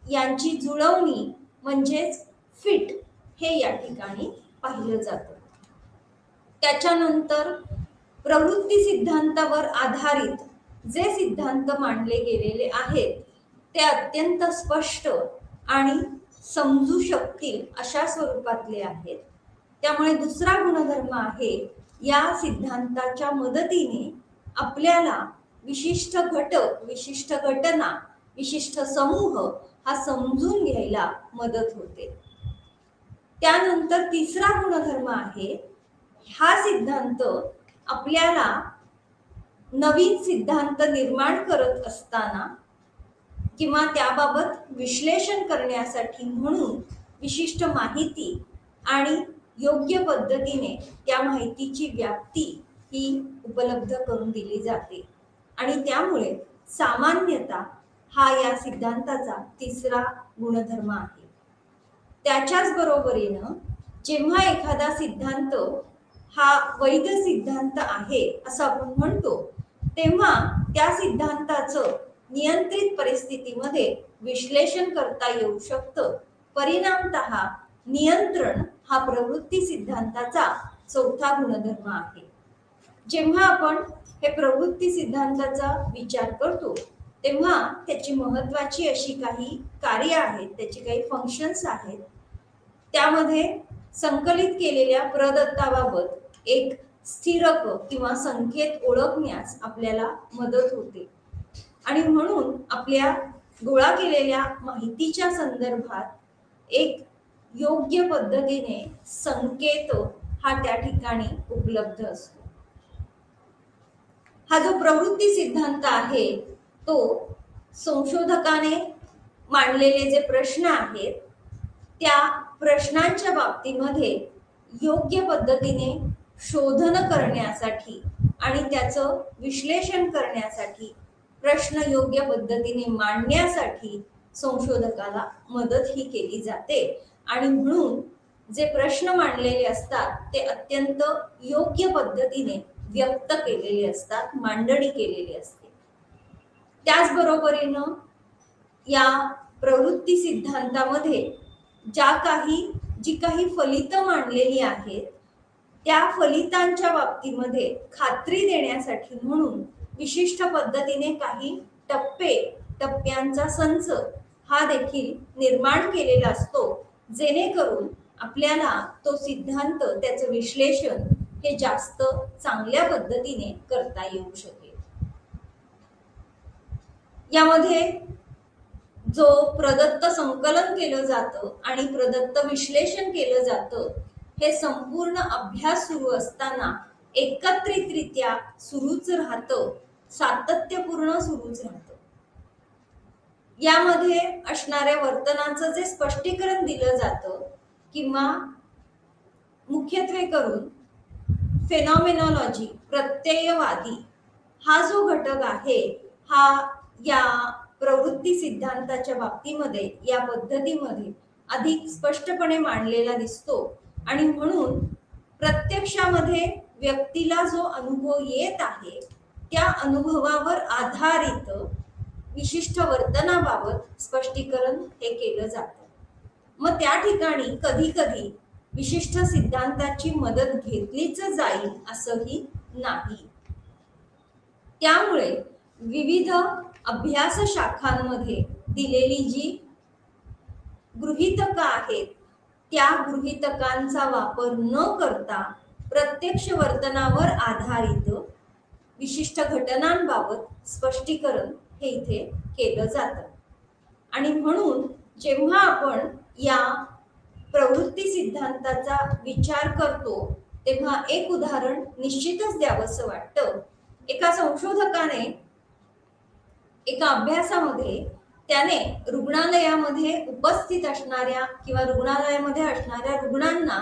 यांची जुळवणी म्हणजेच फिट हे या ठिकाणी पाहिलं जातं. त्याच्यानंतर प्रवृत्ती सिद्धांतावर आधारित जे सिद्धांत मांडले गेलेले आहेत ते अत्यंत स्पष्ट आणि समजू शकतील अशा स्वरूपातले आहेत. त्यामुळे दुसरा गुणधर्म आहे, या सिद्धांताच्या मदतीने आपल्याला विशिष्ट घटक, विशिष्ट घटना, विशिष्ट समूह हा समजून घ्यायला मदत होते. त्यानंतर तिसरा गुणधर्म आहे, हा सिद्धांत आपल्याला नवीन सिद्धांत निर्माण करत असताना किंवा त्याबाबत विश्लेषण करण्यासाठी म्हणून विशिष्ट माहिती आणि योग्य पद्धतीने त्या माहितीची व्याप्ती ही उपलब्ध करून दिली जाते आणि त्यामुळे सामान्यता हा या सिद्धांताचा तिसरा गुणधर्म आहे. त्याच्याच बरोबरीनं जेव्हा एखादा सिद्धांत हा वैध सिद्धांत आहे असं आपण म्हणतो, तेव्हा त्या सिद्धांताचं नियंत्रित परिस्थितीमध्ये विश्लेषण करता येऊ शकतं. परिणामतः नियंत्रण हा प्रवृत्ती सिद्धांताचा चौथा गुणधर्म आहे. जेव्हा आपण हे प्रवृत्ती सिद्धांताचा विचार करतो तेव्हा त्याची महत्वाची अशी काही कार्य आहेत, त्याची काही फंक्शन्स आहेत. त्यामध्ये संकलित केलेल्या प्रदत्ताबाबत एक स्थिरक किंवा संकेत ओळखण्यास आपल्याला मदत होते आणि म्हणून आपल्या गोळा केलेल्या माहितीच्या संदर्भात एक योग्य पद्धतीने संकेत हा त्या ठिकाणी उपलब्ध असतो. हा जो प्रवृत्ती सिद्धांत आहे तो संशोधकाने मांडलेले जे प्रश्न आहेत त्या प्रश्नांच्या बाबतीमध्ये योग्य पद्धतीने शोधन करण्यासाठी आणि त्याचं विश्लेषण करण्यासाठी, प्रश्न योग्य पद्धतीने मांडण्यासाठी संशोधकाला मदत ही केली जाते आणि म्हणून जे प्रश्न मांडलेले असतात ते अत्यंत योग्य पद्धतीने व्यक्त केलेले असतात, मांडणी केलेली असते. त्याचबरोबरीनं या प्रवृत्ती सिद्धांतामध्ये जी काही फलितं मांडलेली आहेत त्या फलितांच्या बाबतीमध्ये खात्री देण्यासाठी म्हणून विशिष्ट पद्धतीने काही टप्प्यांचा संच हा देखील निर्माण केलेला असतो, जेणेकरून आपल्याला तो सिद्धांत, त्याचं विश्लेषण हे जास्त चांगल्या पद्धतीने करता येऊ शकेल. यामध्ये जो प्रदत्त संकलन केलं जातं आणि प्रदत्त विश्लेषण केलं जातं हे संपूर्ण अभ्यास सुरू असताना एकत्रितरित्या सुरूच राहतं, सातत्यपूर्ण सुरूच राहतं. यामध्ये असणाऱ्या वर्तनाचं जे स्पष्टीकरण दिलं जातं किंवा मुख्यत्वे करून फेनॉमेनॉलॉजी, प्रत्ययवादी हा जो घटक आहे हा या प्रवृत्ती सिद्धांताच्या बाबतीमध्ये, या पद्धतीमध्ये अधिक स्पष्टपणे मांडलेला दिसतो आणि म्हणून प्रत्यक्षामध्ये व्यक्तीला जो अनुभव येत आहे त्या अनुभवावर आधारित विशिष्ट वर्तनाबाबत स्पष्टीकरण हे केलं जातं. मग त्या ठिकाणी कधी कधी विशिष्ट सिद्धांताची मदत घेतलीच जाईल असंही नाही. त्यामुळे विविध अभ्यास शाखांमध्ये दिलेली जी गृहीतकं आहेत त्या गृहीतकांचा वापर न करता प्रत्यक्ष वर्तनावर आधारित विशिष्ट घटनांबाबत स्पष्टीकरण हे इथे केलं जातं. आणि म्हणून जेव्हा आपण या प्रवृत्ती सिद्धांताचा विचार करतो तेव्हा एक उदाहरण निश्चितच द्यावंसं वाटतं. एका संशोधकाने एका अभ्यासामध्ये त्याने रुग्णालयामध्ये उपस्थित असणाऱ्या किंवा रुग्णालयामध्ये असणाऱ्या रुग्णांना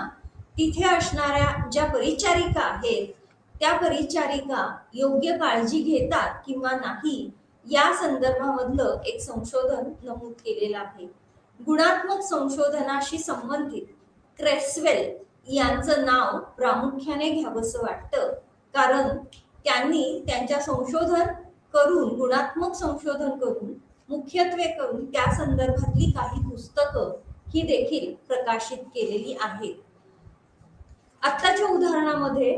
तिथे असणाऱ्या ज्या परिचारिका आहेत त्या परिचारिका योग्य काळजी घेतात किंवा नाही या संदर्भामधलं एक संशोधन नमूद केलेलं आहे. गुणात्मक संशोधनाशी संबंधित क्रेसवेल यांचं नाव प्रामुख्याने घ्यावंसं वाटतं, कारण त्यांनी त्यांच्या गुणात्मक संशोधन करून मुख्यत्वे करून त्या संदर्भातली काही पुस्तकं ही देखील प्रकाशित केलेली आहेत. आत्ताच्या उदाहरणामध्ये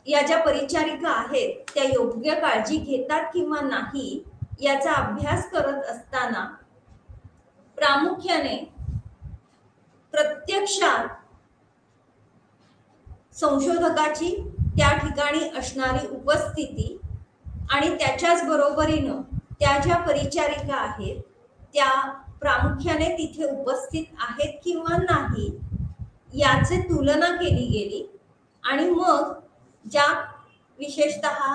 या ज्या परिचारिका आहेत त्या योग्य काळजी घेतात किंवा नाही याचा अभ्यास करत असताना प्रामुख्याने प्रत्यक्षात संशोधकाची त्या ठिकाणी असणारी उपस्थिती आणि त्याच्याच बरोबरीनं त्या ज्या परिचारिका आहेत त्या प्रामुख्याने तिथे उपस्थित आहेत किंवा नाही याची तुलना केली गेली. आणि मग ज्या विशेषतः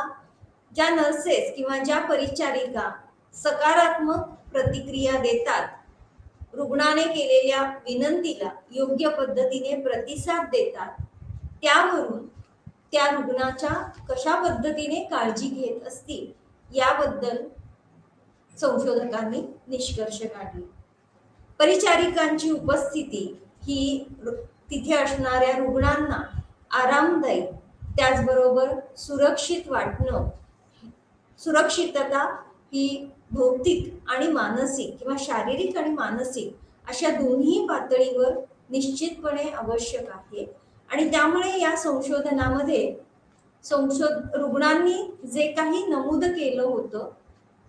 ज्या नर्सेस किंवा ज्या परिचारिका सकारात्मक प्रतिक्रिया देतात, रुग्णाने केलेल्या विनंतीला योग्य पद्धतीने प्रतिसाद देतात, त्यावरून त्या रुग्णाच्या कशा पद्धतीने काळजी घेत असतील याबद्दल संशोधकांनी निष्कर्ष काढले. परिचारिकांची उपस्थिती ही तिथे असणाऱ्या रुग्णांना आरामदायी, त्याचबरोबर सुरक्षित वाटणं, सुरक्षितता ही भौतिक आणि मानसिक किंवा शारीरिक आणि मानसिक अशा दोन्ही पातळीवर निश्चितपणे आवश्यक आहे. आणि त्यामुळे या संशोधनामध्ये रुग्णांनी जे काही नमूद केलं होतं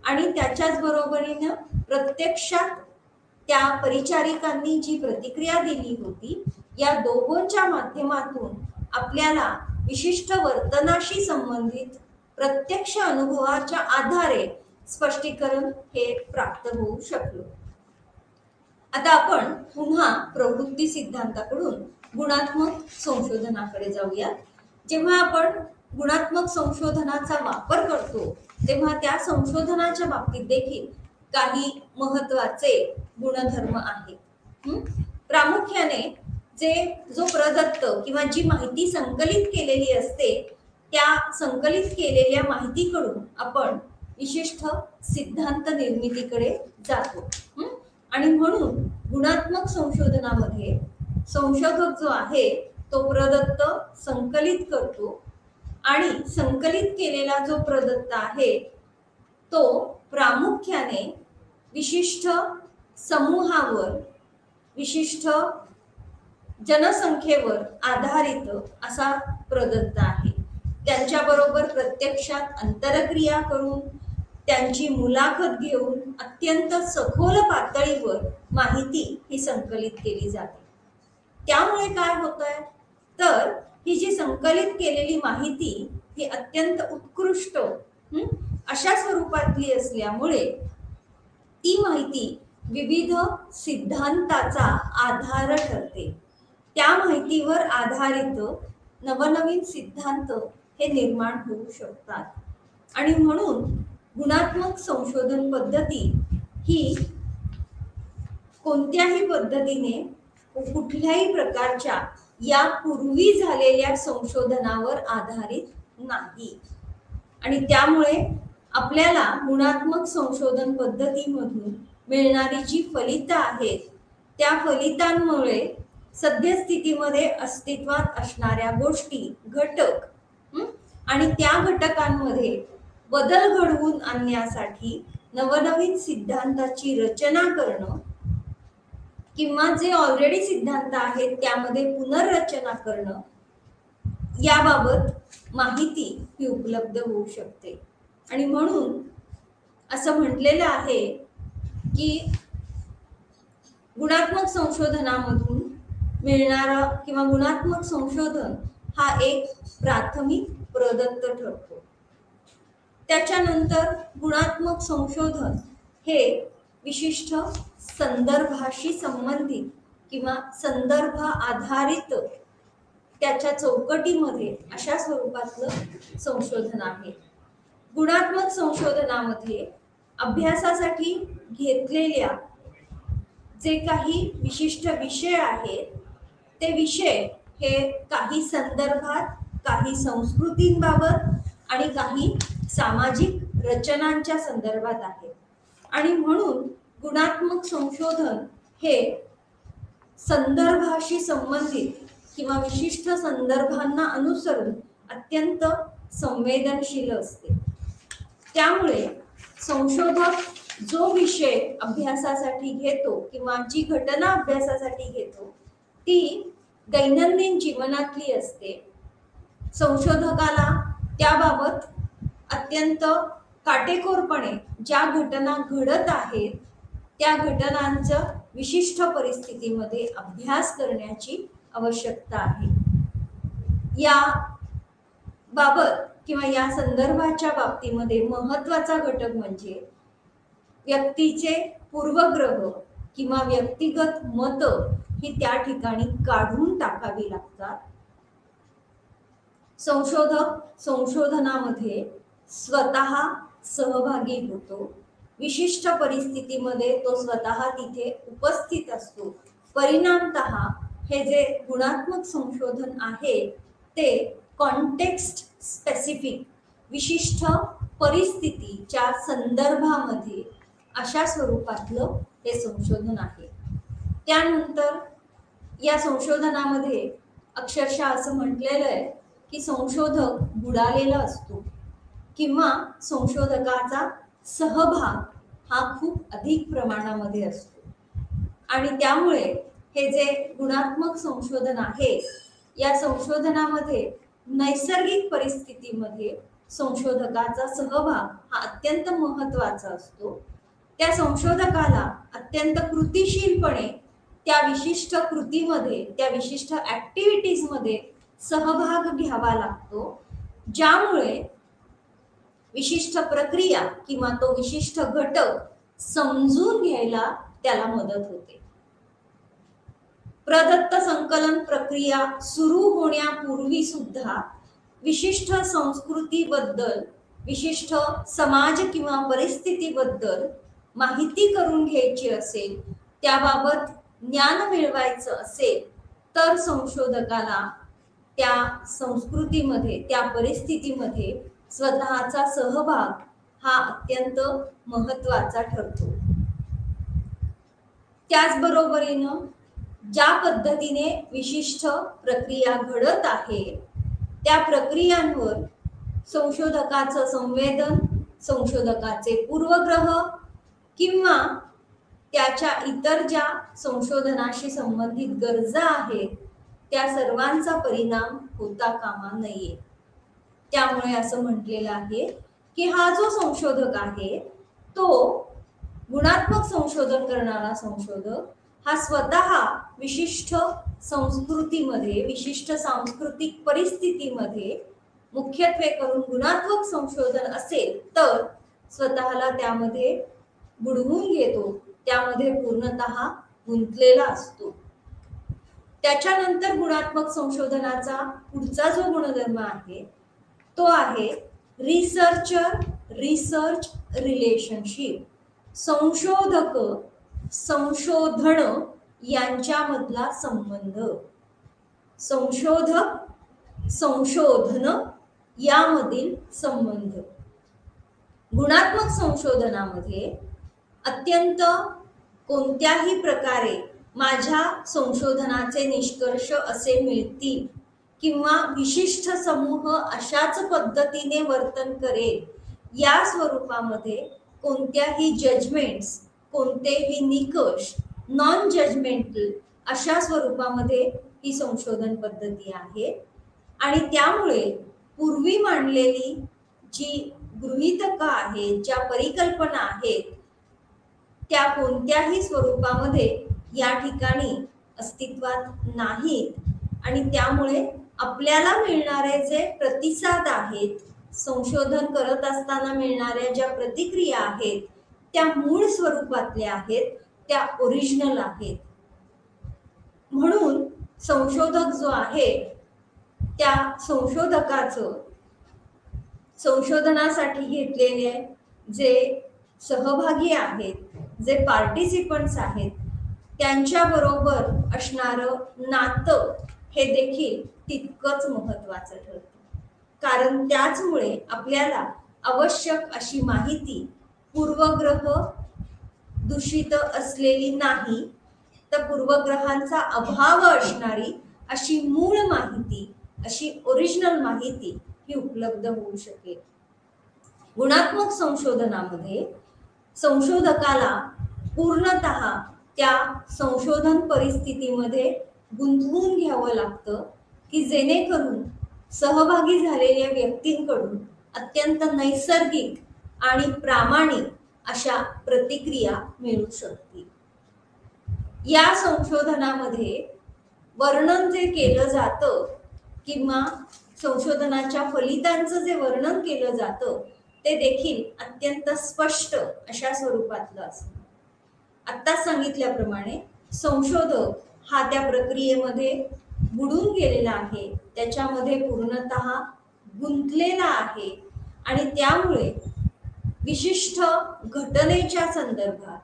आणि त्याच्याच बरोबरीनं प्रत्यक्षात त्या परिचारिकांनी जी प्रतिक्रिया दिली होती, या दोघांच्या माध्यमातून आपल्याला विशिष्ट वर्तनाशी संबंधित प्रत्यक्ष अनुभवाच्या आधारे स्पष्टीकरण हे प्राप्त होऊ शकलं. आता आपण पुन्हा प्रवृत्ती सिद्धांताकडून गुणात्मक संशोधनाकडे जाऊया. जेव्हा आपण गुणात्मक संशोधनाचा वापर करतो तेव्हा त्या संशोधनाच्या बाबतीत देखील काही महत्वाचे गुणधर्म आहेत. प्रामुख्याने जो प्रदत्त किंवा जी माहिती संकलित केलेली असते त्या संकलित केलेल्या माहितीकडून आपण विशिष्ट सिद्धांत निर्मितीकडे जातो. आणि म्हणून गुणात्मक संशोधनामध्ये संशोधक जो आहे तो प्रदत्त संकलित करतो आणि संकलित केलेला जो प्रदत्त आहे तो प्रामुख्याने विशिष्ट समूहावर, विशिष्ट जनसंख्येवर आधारित असा प्रदत्त आहे. त्यांच्याबरोबर प्रत्यक्षात अंतरक्रिया करून, त्यांची मुलाखत घेऊन अत्यंत सखोल पातळीवर माहिती ही संकलित केली जाते. त्यामुळे काय होतंय तर ही जी संकलित केलेली माहिती ही अत्यंत उत्कृष्ट अशा स्वरूपातली असल्यामुळे ती माहिती विविध सिद्धांताचा आधार ठरते. त्या माहितीवर आधारित नवनवीन सिद्धांत हे निर्माण होऊ शकतात. आणि म्हणून गुणात्मक संशोधन पद्धती ही कोणत्याही पद्धतीने कुठल्याही प्रकारच्या यापूर्वी झालेल्या संशोधनावर आधारित नाही. आणि त्यामुळे आपल्याला गुणात्मक संशोधन पद्धतीमधून मिळणारी जी फलितं आहेत त्या फलितांमुळे सद्यस्थितीमध्ये अस्तित्वात असणाऱ्या गोष्टी, घटक आणि त्या घटकांमध्ये बदल घडवून आणण्यासाठी नवनवीन सिद्धांताची रचना करणं किंवा जे ऑलरेडी सिद्धांत आहेत त्यामध्ये पुनर्रचना करणं याबाबत माहिती ही उपलब्ध होऊ शकते. आणि म्हणून असं म्हटलेलं आहे की गुणात्मक संशोधनामधून मिळणारा किंवा गुणात्मक संशोधन हा एक प्राथमिक प्रदत्त ठरतो. त्याच्यानंतर गुणात्मक संशोधन हे विशिष्ट संदर्भाशी संबंधित किंवा संदर्भ आधारित त्याच्या चौकटीमध्ये अशा स्वरूपातलं संशोधन आहे. गुणात्मक संशोधनामध्ये अभ्यासासाठी घेतलेल्या जे काही विशिष्ट विषय आहेत ते विषय हे काही संदर्भात, काही संस्कृतींबाबत आणि काही सामाजिक रचनांच्या संदर्भात आहेत. आणि म्हणून गुणात्मक संशोधन हे संदर्भाशी संबंधित किंवा विशिष्ट संदर्भांना अनुसरून अत्यंत संवेदनशील असते. त्यामुळे संशोधक जो विषय अभ्यासासाठी घेतो किंवा जी घटना अभ्यासासाठी घेतो ती दैनंदिन जीवनातली असते. संशोधकाला त्याबाबत अत्यंत काटेकोरपणे ज्या घटना घडत आहेत त्या घटनांचा विशिष्ट परिस्थितीमध्ये अभ्यास करण्याची आवश्यकता आहे. या बाबत किंवा या संदर्भाच्या बाबतीमध्ये महत्वाचा घटक म्हणजे व्यक्तीचे पूर्वग्रह किंवा व्यक्तिगत मत ही त्या ठिकाणी काढून टाकावी लागतात. संशोधक संशोधनामध्ये स्वतः सहभागी होतो. विशिष्ट परिस्थितीमध्ये तो स्वतः तिथे उपस्थित असतो. परिणामतः हे जे गुणात्मक संशोधन आहे ते कॉन्टेक्स्ट स्पेसिफिक विशिष्ट परिस्थितीच्या संदर्भामध्ये अशा स्वरूपातलं हे संशोधन आहे. त्यानंतर या संशोधनामध्ये अक्षरशः असं म्हटलेलं आहे की संशोधक बुडालेला असतो किंवा संशोधकाचा सहभाग हा खूप अधिक प्रमाणामध्ये असतो. आणि त्यामुळे हे जे गुणात्मक संशोधन आहे या संशोधनामध्ये नैसर्गिक परिस्थितीमध्ये संशोधकाचा सहभाग हा अत्यंत महत्वाचा असतो. त्या संशोधकाला अत्यंत कृतिशीलपणे त्या विशिष्ट कृतीमध्ये त्या विशिष्ट ऍक्टिव्हिटीजमध्ये सहभाग घ्यावा लागतो, ज्यामुळे विशिष्ट प्रक्रिया किंवा तो विशिष्ट घटक समजून घ्यायला त्याला मदत होते. प्रदत्त संकलन प्रक्रिया सुरू होण्यापूर्वी सुद्धा विशिष्ट संस्कृतीबद्दल विशिष्ट समाज किंवा परिस्थितीबद्दल माहिती करून घ्यायची असेल, त्याबाबत ज्ञान मिळवायचं असेल तर संशोधकाला त्या संस्कृतीमध्ये त्या परिस्थितीमध्ये स्वतःचा सहभाग हा अत्यंत महत्वाचा ठरतो. त्याचबरोबरीनं ज्या पद्धतीने विशिष्ट प्रक्रिया घडत आहे त्या प्रक्रियांवर संशोधकाचं संवेदन, संशोधकाचे पूर्वग्रह किंवा त्याच्या इतर ज्या संशोधनाशी संबंधित गरजा आहेत त्या सर्वांचा परिणाम होता कामा नये. त्यामुळे असं म्हटलेलं आहे की हा जो संशोधक आहे तो गुणात्मक संशोधन करणारा संशोधक हा स्वतः विशिष्ट संस्कृतीमध्ये विशिष्ट सांस्कृतिक परिस्थितीमध्ये मुख्यत्वे करून गुणात्मक संशोधन असेल तर स्वतःला त्यामध्ये बुडवून घेतो, त्यामध्ये पूर्णतः गुंतलेला असतो. त्याच्यानंतर गुणात्मक संशोधनाचा पुढचा जो गुणधर्म आहे तो आहे रिसर्चर रिसर्च रिलेशनशिप. संशोधक संशोधन यांच्यामधला संबंध. संशोधक संशोधन यामधील संबंध. गुणात्मक संशोधनामध्ये अत्यंत कोणत्याही प्रकारे माझ्या संशोधनाचे निष्कर्ष असे मिळतील किंवा विशिष्ट समूह अशाच पद्धतीने वर्तन करेल या स्वरूपामध्ये कोणत्याही जजमेंट्स कोणतेही निकष नॉन जजमेंटल अशा स्वरूपामध्ये ही संशोधन पद्धती आहे. आणि त्यामुळे पूर्वी मांडलेली जी गृहीतका आहेत ज्या परिकल्पना आहेत त्या कोणत्याही स्वरूपामध्ये या ठिकाणी अस्तित्वात नाहीत आणि त्यामुळे आपल्याला मिळणारे जे प्रतिसाद आहेत संशोधन करत असताना मिळणाऱ्या ज्या प्रतिक्रिया आहेत त्या मूळ स्वरूपातल्या आहेत, त्या ओरिजिनल आहेत. म्हणून संशोधक जो आहे त्या संशोधकाचं संशोधनासाठी घेतलेले जे सहभागी आहेत जे पार्टिसिपंट्स आहेत त्यांच्याबरोबर असणारं नातं हे देखील तितकंच महत्वाचं ठरतं. कारण त्याचमुळे आपल्याला आवश्यक अशी माहिती पूर्वग्रह दूषित असलेली नाही तर पूर्वग्रहांचा अभाव असणारी अशी मूळ माहिती, अशी ओरिजिनल माहिती ही उपलब्ध होऊ शकेल. गुणात्मक संशोधनामध्ये संशोधकाला पूर्णतः त्या संशोधन परिस्थितीमध्ये गुंतवून घ्यावं लागतं की जेणेकरून सहभागी झालेल्या व्यक्तींकडून अत्यंत नैसर्गिक आणि प्रामाणिक अशा प्रतिक्रिया मिळू शकतील. या संशोधनामध्ये वर्णन जे केलं जातं किंवा संशोधनाच्या फलितांचं जे वर्णन केलं जातं ते देखील अत्यंत स्पष्ट अशा स्वरूपातलं असतं. आत्ताच सांगितल्याप्रमाणे संशोधक हा त्या प्रक्रियेमध्ये बुडून गेलेला आहे, त्याच्यामध्ये पूर्णतः गुंतलेला आहे आणि त्यामुळे विशिष्ट घटनेच्या संदर्भात,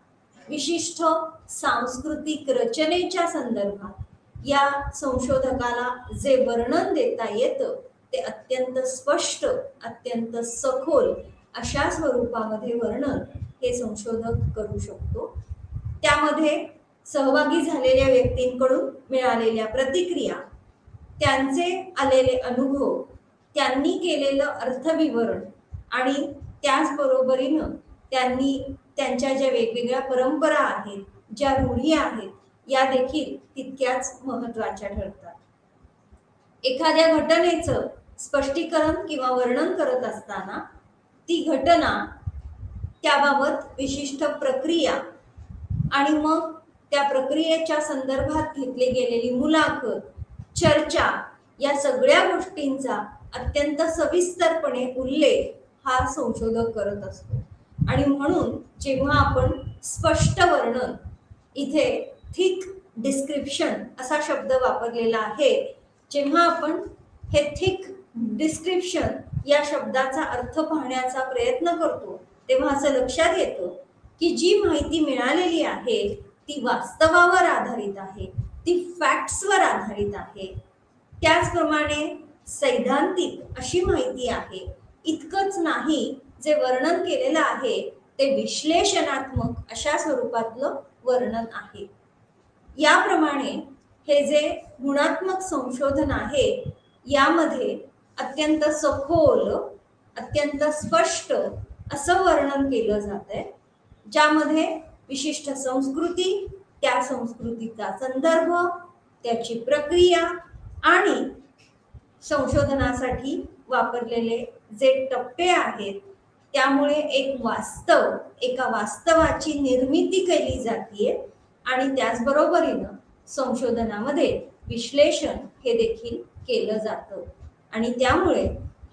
विशिष्ट सांस्कृतिक रचनेच्या संदर्भात या संशोधकाला जे वर्णन देता येतं ते अत्यंत स्पष्ट, अत्यंत सखोल अशा स्वरूपामध्ये वर्णन हे संशोधक करू शकतो. त्यामध्ये सहभागी झालेल्या व्यक्तींकडून मिळालेल्या प्रतिक्रिया, त्यांचे आलेले अनुभव, त्यांनी केलेलं अर्थविवरण आणि त्याचबरोबरीनं त्यांनी त्यांच्या ज्या वेगवेगळ्या परंपरा आहेत, ज्या रूढी आहेत, या देखील तितक्याच महत्त्वाच्या ठरतात. एखाद्या घटनेचं स्पष्टीकरण किंवा वर्णन करत असताना ती घटना, त्याबाबत विशिष्ट प्रक्रिया आणि मग त्या प्रक्रियेच्या संदर्भात घेतली गेलेली मुलाखत, चर्चा, या सगळ्या गोष्टींचा अत्यंत सविस्तरपणे उल्लेख हा संशोधक करत असतो. आणि म्हणून जेव्हा आपण स्पष्ट वर्णन, इथे थिक डिस्क्रिप्शन असा शब्द वापरलेला आहे, जेव्हा आपण हे थिक डिस्क्रिप्शन या शब्दाचा अर्थ पाहण्याचा प्रयत्न करतो तेव्हा असं लक्षात येतं की जी माहिती मिळालेली आहे ती वास्तवावर आधारित आहे, ती फॅक्ट्सवर आधारित आहे. त्याचप्रमाणे सैद्धांतिक अशी माहिती आहे. इतकंच नाही, जे वर्णन केलेलं आहे ते विश्लेषणात्मक अशा स्वरूपातलं वर्णन आहे. याप्रमाणे हे जे गुणात्मक संशोधन आहे यामध्ये अत्यंत सखोल, अत्यंत स्पष्ट असं वर्णन केलं जातंय, ज्यामध्ये विशिष्ट संस्कृती, त्या संस्कृतीचा संदर्भ, त्याची प्रक्रिया आणि संशोधनासाठी वापरलेले जे टप्पे आहेत, त्यामुळे एक वास्तव, एका वास्तवाची निर्मिती केली जाते आणि त्याचबरोबरीनं संशोधनामध्ये विश्लेषण हे देखील केलं जातं. आणि त्यामुळे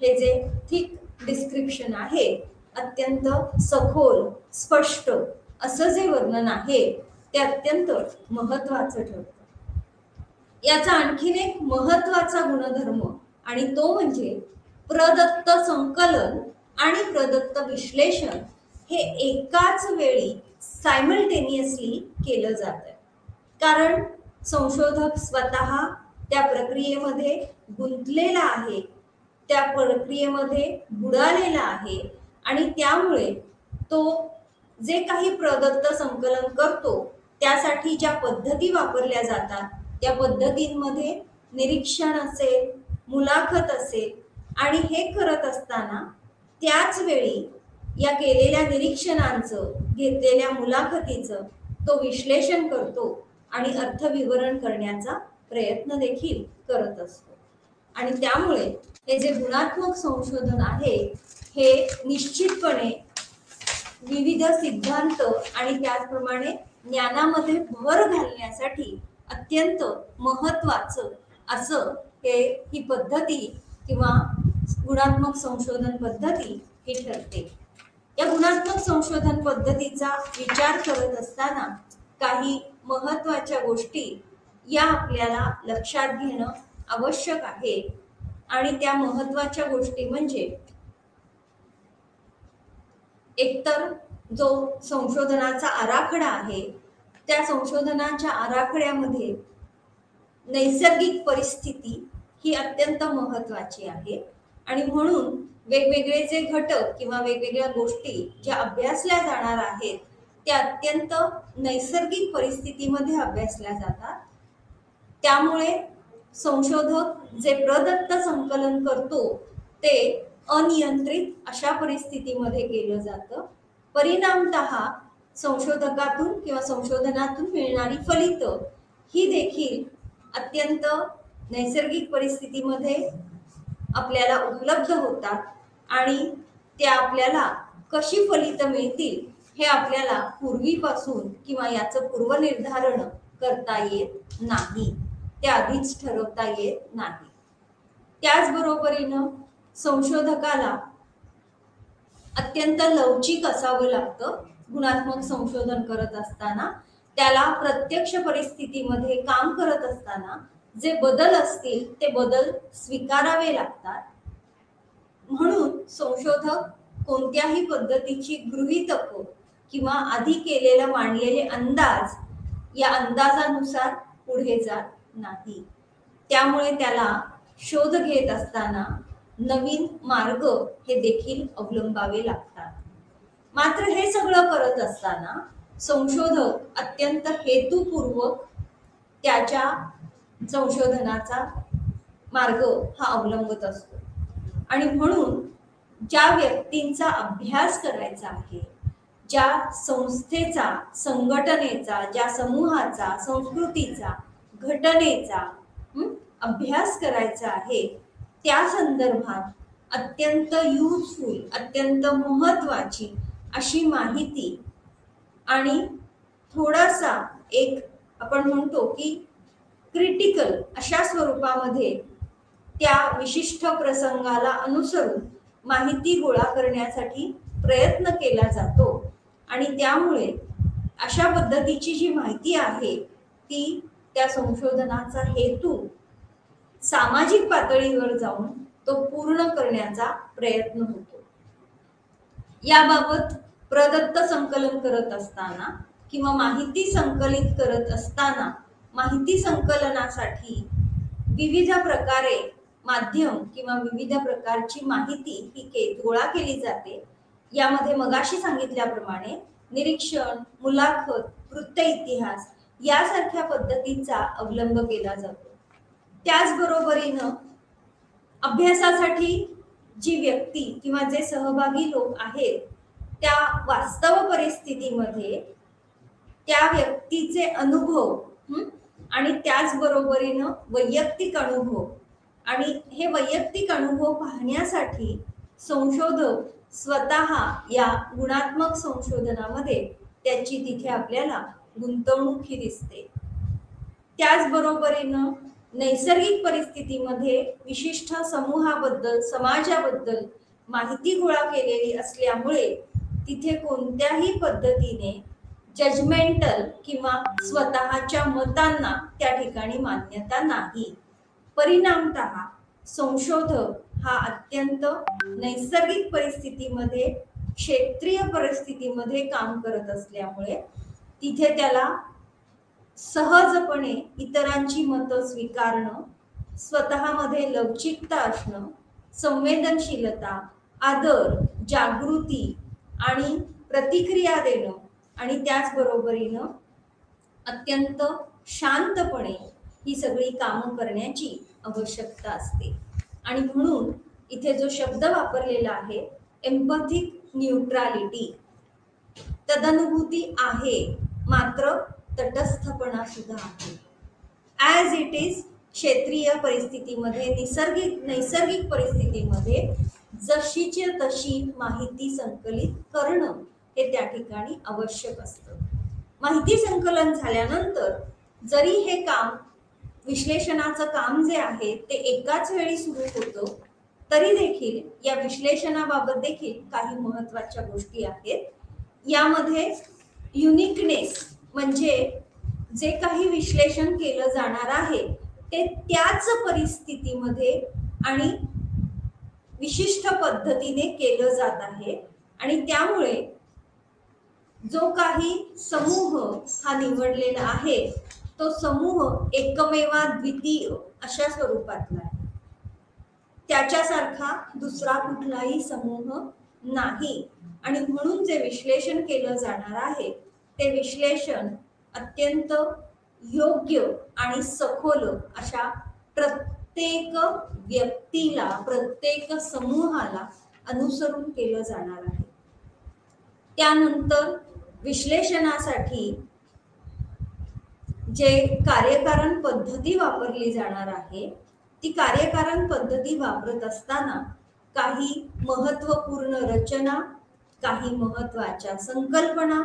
हे जे थिक डिस्क्रिप्शन आहे, अत्यंत सखोल, स्पष्ट असं जे वर्णन आहे ते अत्यंत महत्त्वाचं ठरतं. याचा आणखीन एक महत्त्वाचा गुणधर्म आणि तो म्हणजे प्रदत्त संकलन आणि प्रदत्त विश्लेषण हे एकाच वेळी सायमल्टेनियसली केलं जातं. कारण संशोधक स्वतः त्या प्रक्रियेमध्ये गुंतलेला आहे, त्या प्रक्रियेमध्ये बुडालेला आहे आणि त्यामुळे तो जे काही प्रदत्त संकलन करतो त्यासाठी ज्या पद्धती वापरल्या जातात त्या पद्धतींमध्ये निरीक्षण असेल, मुलाखत असेल आणि हे करत असताना त्याच वेळी या केलेल्या निरीक्षणांचं, घेतलेल्या मुलाखतीचं तो विश्लेषण करतो आणि अर्थविवरण करण्याचा प्रयत्न देखील करत असतो. आणि त्यामुळे हे जे गुणात्मक संशोधन आहे हे निश्चितपणे विविध सिद्धांत आणि त्याचप्रमाणे ज्ञानामध्ये भर घालण्यासाठी अत्यंत महत्त्वाचं असं ही पद्धती किंवा गुणात्मक संशोधन पद्धती ही ठरते. या गुणात्मक संशोधन पद्धतीचा विचार करत असताना काही महत्त्वाच्या गोष्टी या आपल्याला लक्षात घेणं आवश्यक आहे. आणि त्या महत्त्वाच्या गोष्टी म्हणजे एकतर जो संशोधनाचा आराखडा आहे त्या संशोधनाच्या आराखड्यामध्ये नैसर्गिक परिस्थिती ही अत्यंत महत्त्वाची आहे. आणि म्हणून वेगवेगळे जे घटक किंवा वेगवेगळ्या गोष्टी ज्या अभ्यासल्या जाणार आहेत त्या अत्यंत नैसर्गिक परिस्थितीमध्ये अभ्यासल्या जातात. त्यामुळे संशोधक जे प्रदत्त संकलन करतो ते अनियंत्रित अशा परिस्थितीमध्ये केलं जातं. परिणामतः संशोधकातून किंवा संशोधनातून मिळणारी फलितं ही देखील अत्यंत नैसर्गिक परिस्थितीमध्ये आपल्याला उपलब्ध होतात आणि त्या आपल्याला कशी फलितं मिळतील हे आपल्याला पूर्वीपासून किंवा याचं पूर्वनिर्धारण करता येत नाही, ते आधीच ठरवता येत नाही. त्याचबरोबरीनं संशोधकाला अत्यंत लवचिक असावं लागतं. गुणात्मक संशोधन करत असताना त्याला प्रत्यक्ष परिस्थितीमध्ये काम करत असताना जे बदल असतील ते बदल स्वीकारावे लागतात. म्हणून संशोधक कोणत्याही पद्धतीची गृहीतक किंवा आधी केलेला मांडलेले अंदाज या अंदाजानुसार पुढे जात नाही. त्यामुळे त्याला शोध घेत असताना नवीन मार्ग हे देखील अवलंबावे लागतात. मात्र हे सगळं करत असताना संशोधक अत्यंत हेतुपूर्वक त्याच्या संशोधनाचा मार्ग हा अवलंबत असतो. आणि म्हणून ज्या व्यक्तींचा अभ्यास करायचा आहे, ज्या संस्थेचा, संघटनेचा, ज्या समूहाचा, संस्कृतीचा, घटनेचा अभ्यास करायचा आहे त्या संदर्भात अत्यंत युजफुल, अत्यंत महत्वाची अशी माहिती आणि थोडासा एक आपण म्हणतो की क्रिटिकल अशा स्वरूपामध्ये त्या विशिष्ट प्रसंगाला अनुसरून माहिती गोळा करण्यासाठी प्रयत्न केला जातो. आणि त्यामुळे अशा पद्धतीची जी माहिती आहे ती त्या संशोधनाचा हेतू सामाजिक पातळीवर जाऊन तो पूर्ण करण्याचा प्रयत्न होतो. याबाबत प्रदत्त संकलन करत असताना किंवा माहिती संकलित करत असताना माहिती संकलनासाठी विविध प्रकारे माध्यम किंवा विविध प्रकारची माहिती ही गोळा केली जाते. यामध्ये मगाशी सांगितल्याप्रमाणे निरीक्षण, मुलाखत, वृत्त इतिहास यासारख्या पद्धतींचा अवलंब केला जातो. त्याचबरोबरीनं अभ्यासासाठी जी व्यक्ती किंवा जे सहभागी लोक आहेत त्या वास्तव परिस्थितीमध्ये त्या व्यक्तीचे अनुभव आणि त्याचबरोबरीनं वैयक्तिक अनुभव आणि हे वैयक्तिक अनुभव पाहण्यासाठी संशोधक स्वतः या गुणात्मक संशोधनामध्ये त्याची तिथे आपल्याला गुंतवणूक ही दिसते. त्याचबरोबरीनं नैसर्गिक परिस्थितीमध्ये विशिष्ट समूहाबद्दल, समाजाबद्दल माहिती गोळा केलेली असल्यामुळे तिथे कोणत्याही पद्धतीने जजमेंटल किंवा स्वतःच्या मतांना त्या ठिकाणी मान्यता नाही. परिणामतः संशोधक हा अत्यंत नैसर्गिक परिस्थितीमध्ये, क्षेत्रीय परिस्थितीमध्ये काम करत असल्यामुळे तिथे त्याला सहजपणे इतरांची मतं स्वीकारणं, स्वतःमध्ये लवचिकता असणं, संवेदनशीलता, आदर, जागृती आणि प्रतिक्रिया देणं आणि त्याचबरोबरीनं अत्यंत शांतपणे ही सगळी कामं करण्याची आवश्यकता असते. आणि म्हणून इथे जो शब्द वापरलेला आहे एम्पॅथिक न्यूट्रॅलिटी, तदनुभूती आहे मात्र तटस्थपणा सुद्धा आहे. ॲज इट इज क्षेत्रीय परिस्थितीमध्ये, नैसर्गिक परिस्थितीमध्ये जशीची तशी माहिती संकलित करणं हे त्या ठिकाणी आवश्यक असतं. माहिती संकलन झाल्यानंतर जरी हे काम, विश्लेषणाचं काम जे आहे ते एकाच वेळी सुरू होतं तरी देखील या विश्लेषणाबाबत देखील काही महत्त्वाच्या गोष्टी आहेत. यामध्ये युनिकनेस म्हणजे जे काही विश्लेषण केलं जाणार आहे ते त्याच परिस्थितीमध्ये आणि विशिष्ट पद्धतीने केलं जात आहे आणि त्यामुळे जो काही समूह हा निवडलेला आहे तो समूह एकमेवा द्वितीय अशा स्वरूपातला आहे. त्याच्यासारखा दुसरा कुठलाही समूह नाही आणि म्हणून जे विश्लेषण केलं जाणार आहे ते विश्लेषण अत्यंत योग्य आणि सखोल अशा प्रत्येक व्यक्तीला, प्रत्येक समूहाला अनुसरून केलं जाणार आहे. त्यानंतर विश्लेषणासाठी जे कार्यकारण पद्धती वापरली जाणार आहे, ती कार्यकारण पद्धती वापरत असताना काही महत्त्वपूर्ण रचना, काही महत्त्वाच्या संकल्पना,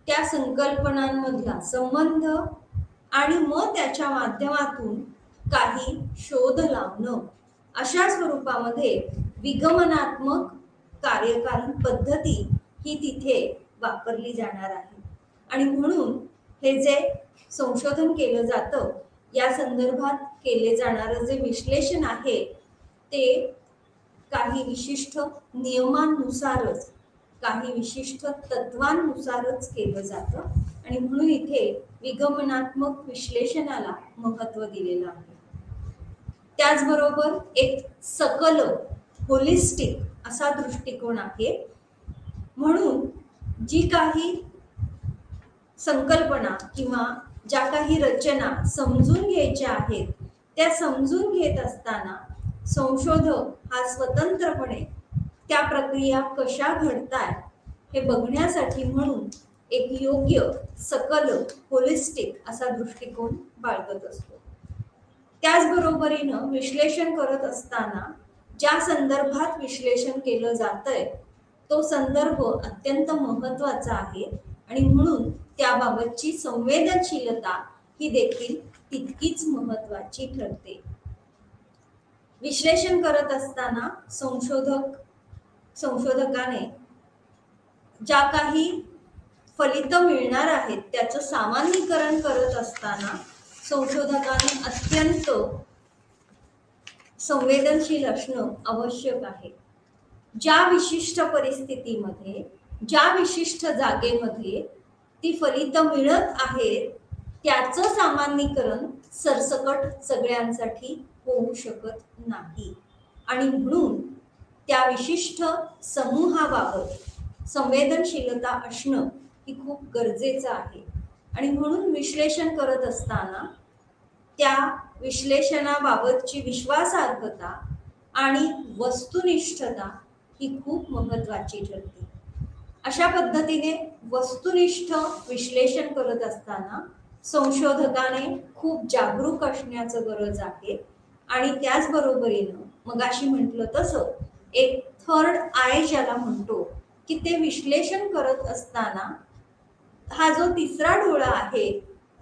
त्या संकल्पनांमधला संबंध आणि मग त्याच्या माध्यमातून काही शोध लावणं, अशा स्वरूपामध्ये विगमनात्मक कार्यकारण पद्धती ही तिथे वापरली जाणार आहे. आणि म्हणून हे जे संशोधन केलं जातं, या संदर्भात केले जाणारं जे विश्लेषण आहे ते काही विशिष्ट नियमांनुसारच, काही विशिष्ट तत्वांनुसारच केलं जातं. आणि म्हणून इथे विगमनात्मक विश्लेषणाला महत्त्व दिलेलं आहे. त्याचबरोबर एक सकल, होलिस्टिक असा दृष्टिकोन आहे. म्हणून जी काही संकल्पना किंवा ज्या काही रचना समजून घ्यायच्या आहेत, त्या समजून घेत असताना संशोधक हा स्वतंत्रपणे त्या प्रक्रिया कशा घडतायत हे बघण्यासाठी म्हणून एक योग्य, सकल, होलिस्टिक असा दृष्टिकोन बाळगत असतो. त्याचबरोबरीनं विश्लेषण करत असताना ज्या संदर्भात विश्लेषण केलं जातंय तो संदर्भ अत्यंत महत्त्वाचा आहे आणि म्हणून त्याबाबतची संवेदनशीलता ही देखील तितकीच महत्त्वाची ठरते. विश्लेषण करत असताना संशोधकाने ज्या काही फलितं मिळणार आहेत त्याचं सामान्यीकरण करत असताना संशोधकाने अत्यंत संवेदनशील असणं आवश्यक आहे. ज्या विशिष्ट परिस्थितीमध्ये, ज्या विशिष्ट जागेमध्ये ती फलितं मिळत आहेत त्याचं सामान्यीकरण सरसकट सगळ्यांसाठी होऊ शकत नाही. आणि म्हणून त्या विशिष्ट समूहाबाबत संवेदनशीलता असणं ही खूप गरजेचं आहे. आणि म्हणून विश्लेषण करत असताना त्या विश्लेषणाबाबतची विश्वासार्हता आणि वस्तुनिष्ठता ही खूप महत्त्वाची ठरते. अशा पद्धतीने वस्तुनिष्ठ विश्लेषण करत असताना संशोधकाने खूप जागरूक असण्याचं गरज आहे. आणि त्याचबरोबरीनं मगाशी म्हटलं तसं एक थर्ड आय ज्याला म्हणतो, की ते विश्लेषण करत असताना हा जो तिसरा डोळा आहे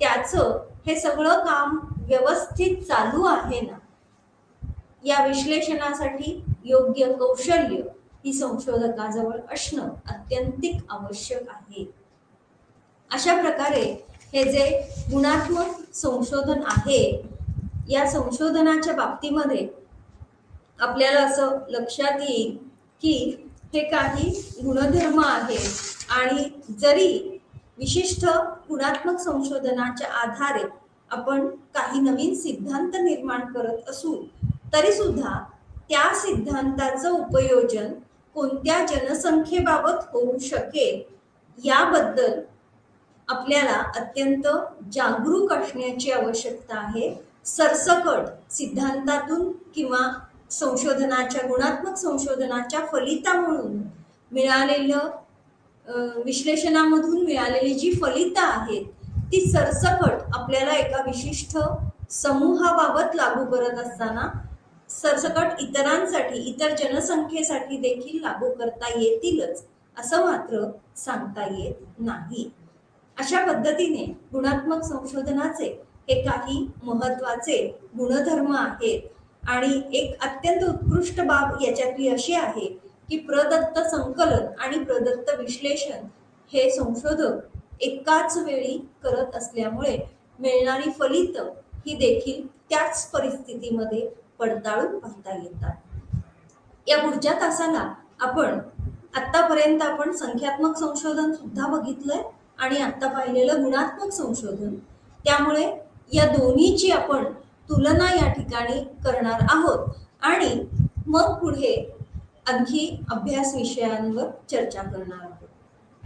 त्याचं हे सगळं काम व्यवस्थित चालू आहे ना, या विश्लेषणासाठी योग्य कौशल्य ही संशोधकाजवळ असणं अत्यंतिक आवश्यक आहे. अशा प्रकारे हे जे गुणात्मक संशोधन आहे, या संशोधनाच्या बाबतीमध्ये आपल्याला असं लक्षात येईल की हे काही गुणधर्म आहेत आणि जरी विशिष्ट गुणात्मक संशोधनाच्या आधारे आपण काही नवीन सिद्धांत निर्माण करत असू तरी सुद्धा त्या सिद्धांताचं उपयोजन कोणत्या जनसंख्येबाबत होऊ शकेल याबद्दल आपल्याला अत्यंत जागरूक असण्याची आवश्यकता आहे. सरसकट सिद्धांतातून किंवा संशोधनाच्या, गुणात्मक संशोधनाच्या फलितामधून मिळालेलं, विश्लेषणामधून मिळालेली जी फलितं आहेत ती सरसकट आपल्याला एका विशिष्ट समूहाबाबत लागू करत असताना सरसकट इतरांसाठी, इतर जनसंख्येसाठी देखील लागू करता येतीलच असं मात्र सांगता येत नाही. अशा पद्धतीने गुणात्मक संशोधनाचे हे काही महत्त्वाचे गुणधर्म आहेत. आणि एक अत्यंत उत्कृष्ट बाब याच्यातली अशी आहे की प्रदत्त संकलन आणि प्रदत्त विश्लेषण हे संशोधक एकाच वेळी करत असल्यामुळे मिळणारी फलितं ही देखील त्याच परिस्थितीमध्ये पडताळून पाहता येतात. या पुढच्या तासाला आतापर्यंत आपण संख्यात्मक संशोधन सुद्धा बघितलंय आणि आता पाहिलेलं गुणात्मक संशोधन. त्यामुळे या दोन्हीची आपण तुलना या ठिकाणी करणार आहोत आणि मग पुढे आणखी अभ्यास विषयांवर चर्चा करणार आहोत.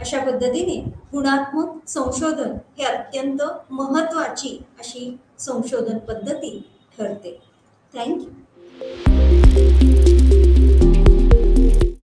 अशा पद्धतीने गुणात्मक संशोधन हे अत्यंत महत्त्वाची अशी संशोधन पद्धती ठरते. थँक्यू.